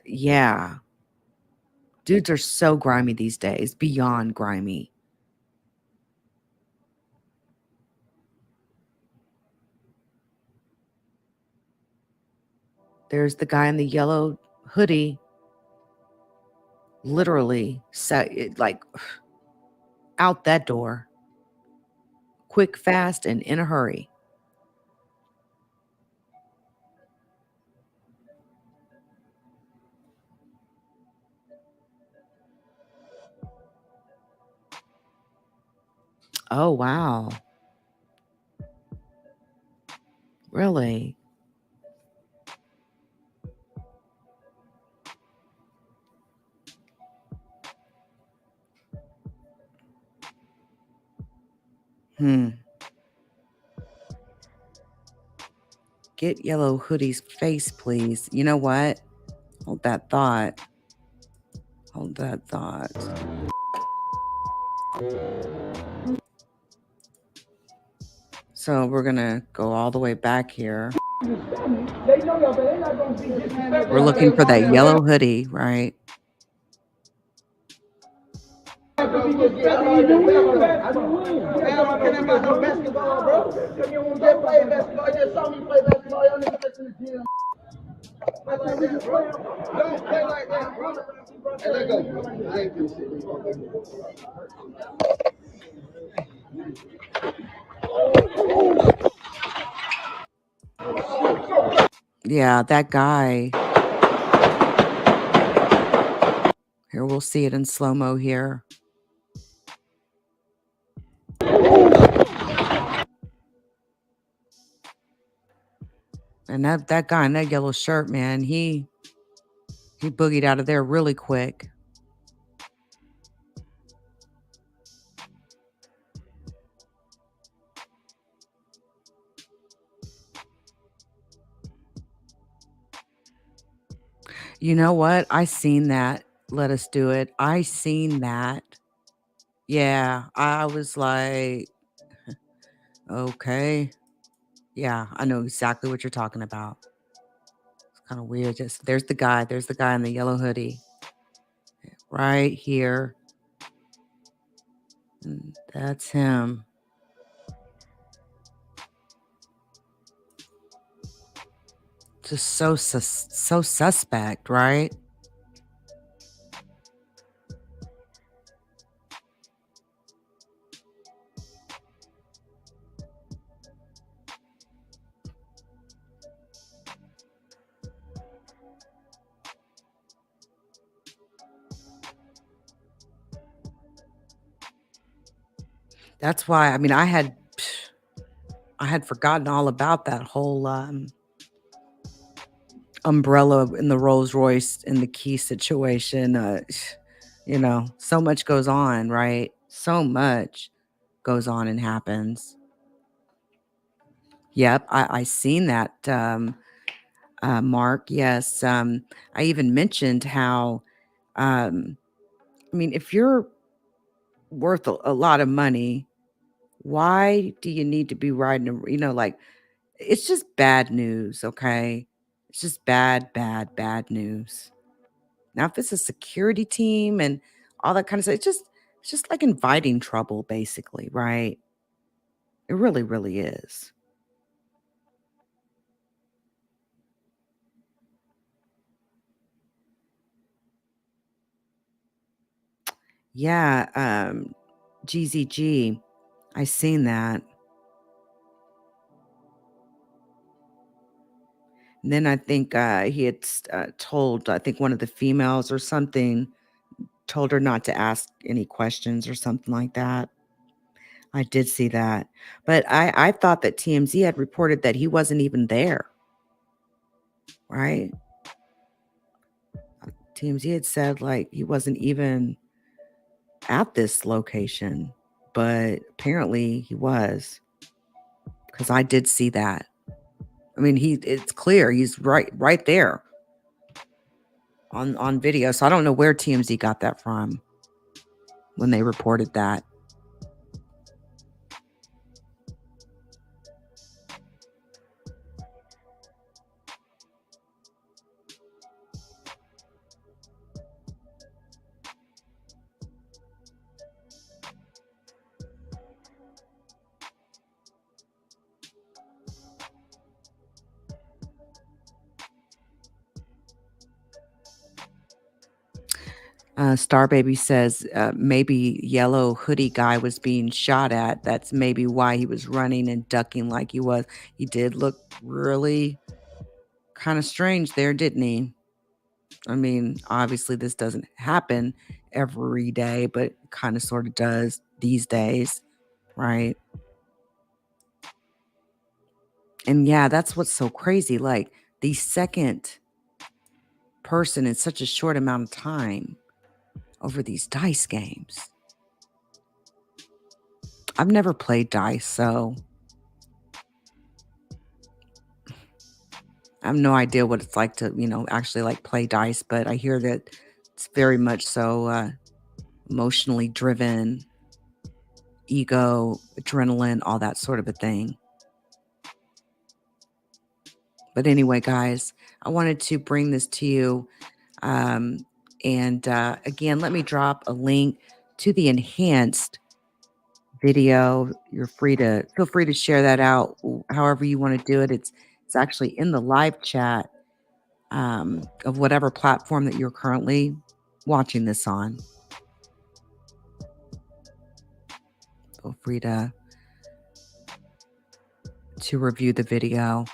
Yeah. Dudes are so grimy these days, beyond grimy. There's the guy in the yellow hoodie, literally, like out that door, quick, fast, and in a hurry. Oh, wow. Really? Get Yellow Hoodie's face, please. You know what? Hold that thought. Hold that thought. So we're going to go all the way back here. We're looking for that yellow hoodie, right? Yeah, that guy. Here, we'll see it in slow-mo here. And that guy in that yellow shirt, man, he boogied out of there really quick. You know what? I seen that. Let us do it. I seen that. Yeah, I was like, okay. Yeah, I know exactly what you're talking about. It's kind of weird. Just there's the guy in the yellow hoodie. Right here. And that's him. Just so suspect, right? That's why, I mean, I had forgotten all about that whole umbrella in the Rolls Royce in the key situation. You know, so much goes on, right? So much goes on and happens. Yep, I seen that, Mark. Yes, I even mentioned how, I mean, if you're worth a lot of money, why do you need to be riding? You know, like, it's just bad news. Okay, it's just bad news. Now, if it's a security team and all that kind of stuff, it's just like inviting trouble, basically, right? It really, really is. Yeah, GZG, I seen that. And then I think he had told, I think one of the females or something, told her not to ask any questions or something like that. I did see that. But I thought that TMZ had reported that he wasn't even there. Right? TMZ had said like he wasn't even at this location, but apparently he was, because I did see that. I mean, it's clear he's right there on video. So I don't know where TMZ got that from when they reported that. Star Baby says maybe yellow hoodie guy was being shot at. That's maybe why he was running and ducking like he was. He did look really kind of strange there, didn't he? I mean, obviously this doesn't happen every day, but kind of sort of does these days, right? And yeah, that's what's so crazy. Like the second person in such a short amount of time over these dice games. I've never played dice, so I have no idea what it's like to, actually like play dice, but I hear that it's very much so emotionally driven, ego, adrenaline, all that sort of a thing. But anyway, guys, I wanted to bring this to you. And again, let me drop a link to the enhanced video. Feel free to share that out however you want to do it. It's actually in the live chat of whatever platform that you're currently watching this on. Feel free to review the video.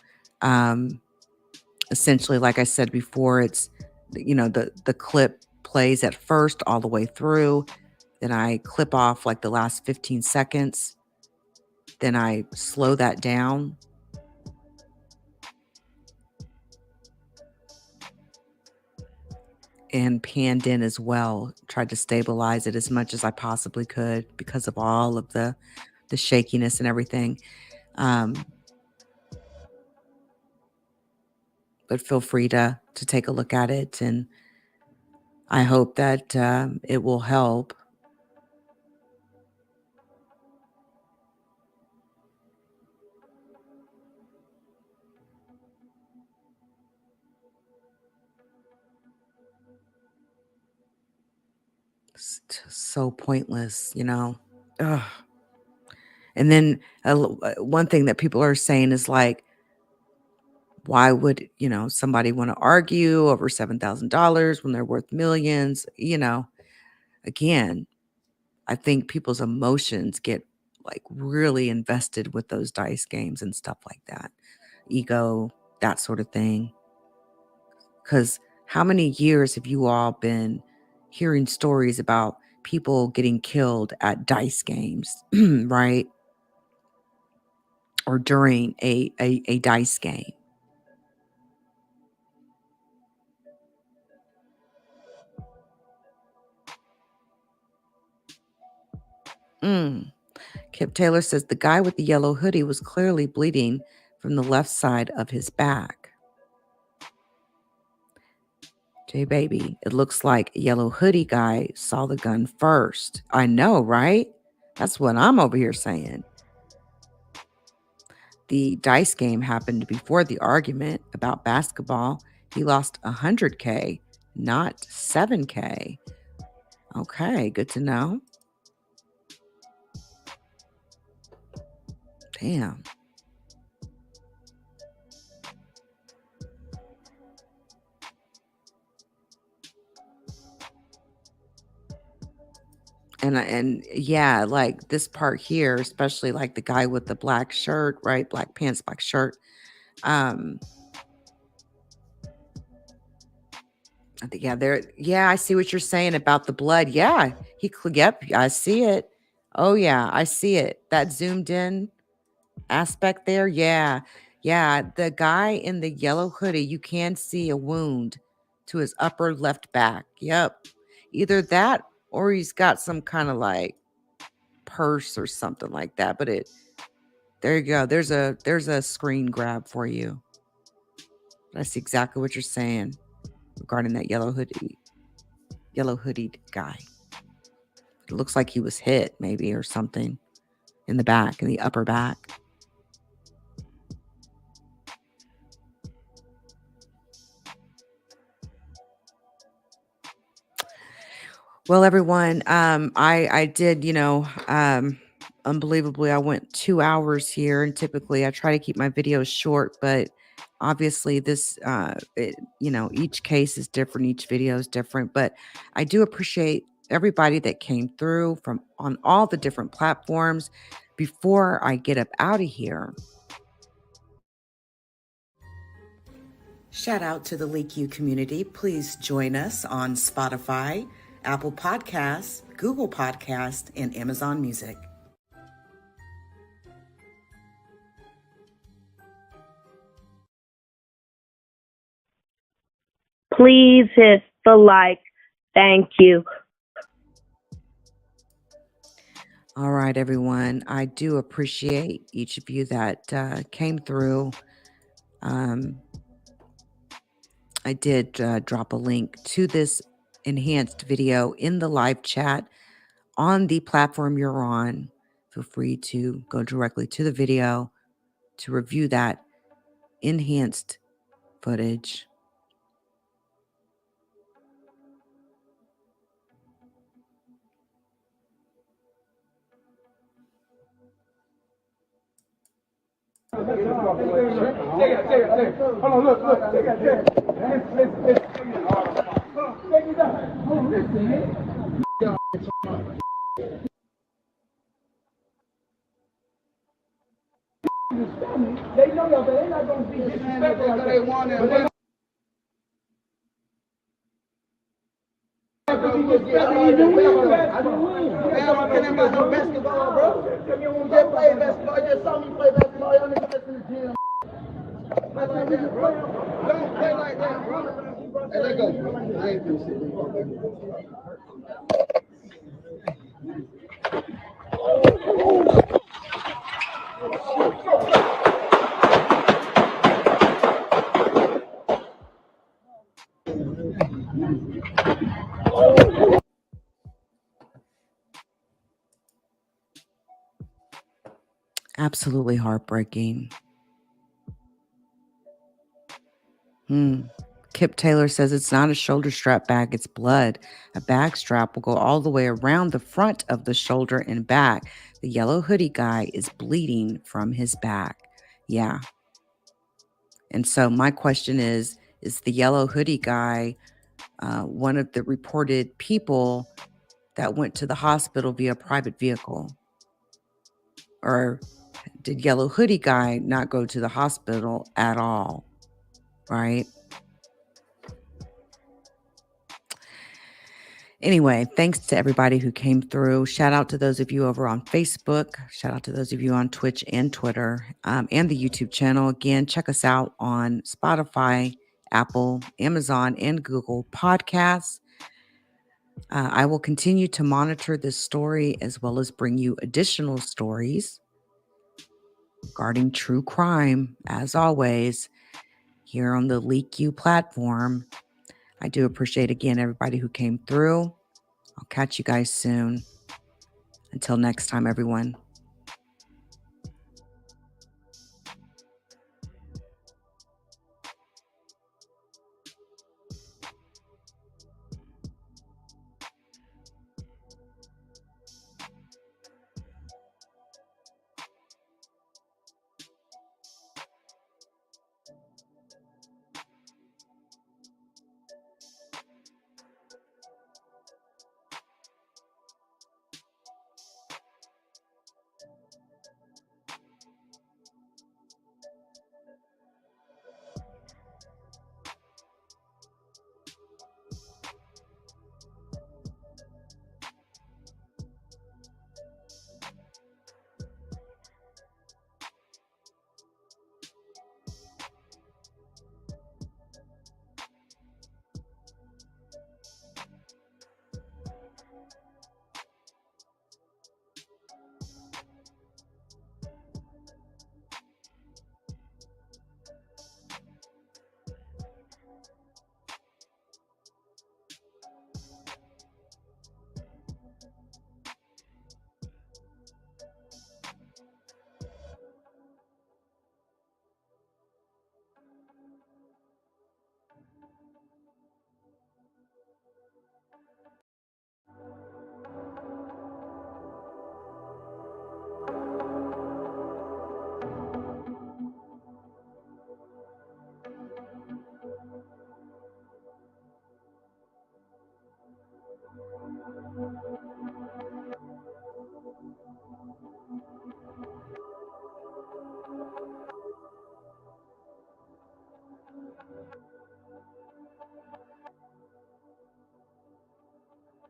Essentially, like I said before, it's the clip plays at first all the way through. Then I clip off like the last 15 seconds. Then I slow that down. And panned in as well. Tried to stabilize it as much as I possibly could because of all of the shakiness and everything. But feel free to take a look at it, and I hope that it will help. It's just so pointless, Ugh. And then one thing that people are saying is like, why would, somebody want to argue over $7,000 when they're worth millions? Again, I think people's emotions get like really invested with those dice games and stuff like that. Ego, that sort of thing. Because how many years have you all been hearing stories about people getting killed at dice games, right? Or during a dice game? Kip Taylor says the guy with the yellow hoodie was clearly bleeding from the left side of his back. J Baby, it looks like a yellow hoodie guy saw the gun first. I know, right? That's what I'm over here saying. The dice game happened before the argument about basketball. He lost $100K, not $7K. Okay, good to know. Damn. And yeah, like this part here, especially like the guy with the black shirt, right? Black pants, black shirt. I think, yeah, I see what you're saying about the blood. Yeah, yep, I see it. Oh yeah, I see it. That zoomed in aspect there. Yeah. Yeah. The guy in the yellow hoodie, you can see a wound to his upper left back. Yep. Either that or he's got some kind of like purse or something like that. But there you go. There's a screen grab for you. That's exactly what you're saying regarding that yellow hoodied guy. It looks like he was hit maybe or something in the back, in the upper back. Well, everyone, I did, unbelievably, I went 2 hours here, and typically I try to keep my videos short, but obviously this, each case is different, each video is different, but I do appreciate everybody that came through from on all the different platforms. Before I get up out of here, shout out to the LeakYou community. Please join us on Spotify, Apple Podcasts, Google Podcasts, and Amazon Music. Please hit the like. Thank you. All right, everyone. I do appreciate each of you that came through. I did drop a link to this enhanced video in the live chat on the platform you're on. Feel free to go directly to the video to review that enhanced footage. Hold on, look. Check it. Listen. Check it out. Hold on, listen, man. They know y'all, but they're not going to be disrespectful like they want it. I don't care about no basketball, bro. Just play basketball. Just saw me play basketball. Y'all niggas just in the gym. Play like that, bro. Don't play like that, bro. Hey, let go. I ain't doing shit. Absolutely heartbreaking. Kip Taylor says it's not a shoulder strap bag, it's blood. A bag strap will go all the way around the front of the shoulder and back. The yellow hoodie guy is bleeding from his back. Yeah. And so my question is the yellow hoodie guy one of the reported people that went to the hospital via private vehicle? Or did yellow hoodie guy not go to the hospital at all? Right? Anyway, thanks to everybody who came through. Shout out to those of you over on Facebook. Shout out to those of you on Twitch and Twitter and the YouTube channel. Again, check us out on Spotify, Apple, Amazon, and Google Podcasts. I will continue to monitor this story as well as bring you additional stories regarding true crime, as always, here on the LeakYou platform. I do appreciate, again, everybody who came through. I'll catch you guys soon. Until next time, everyone.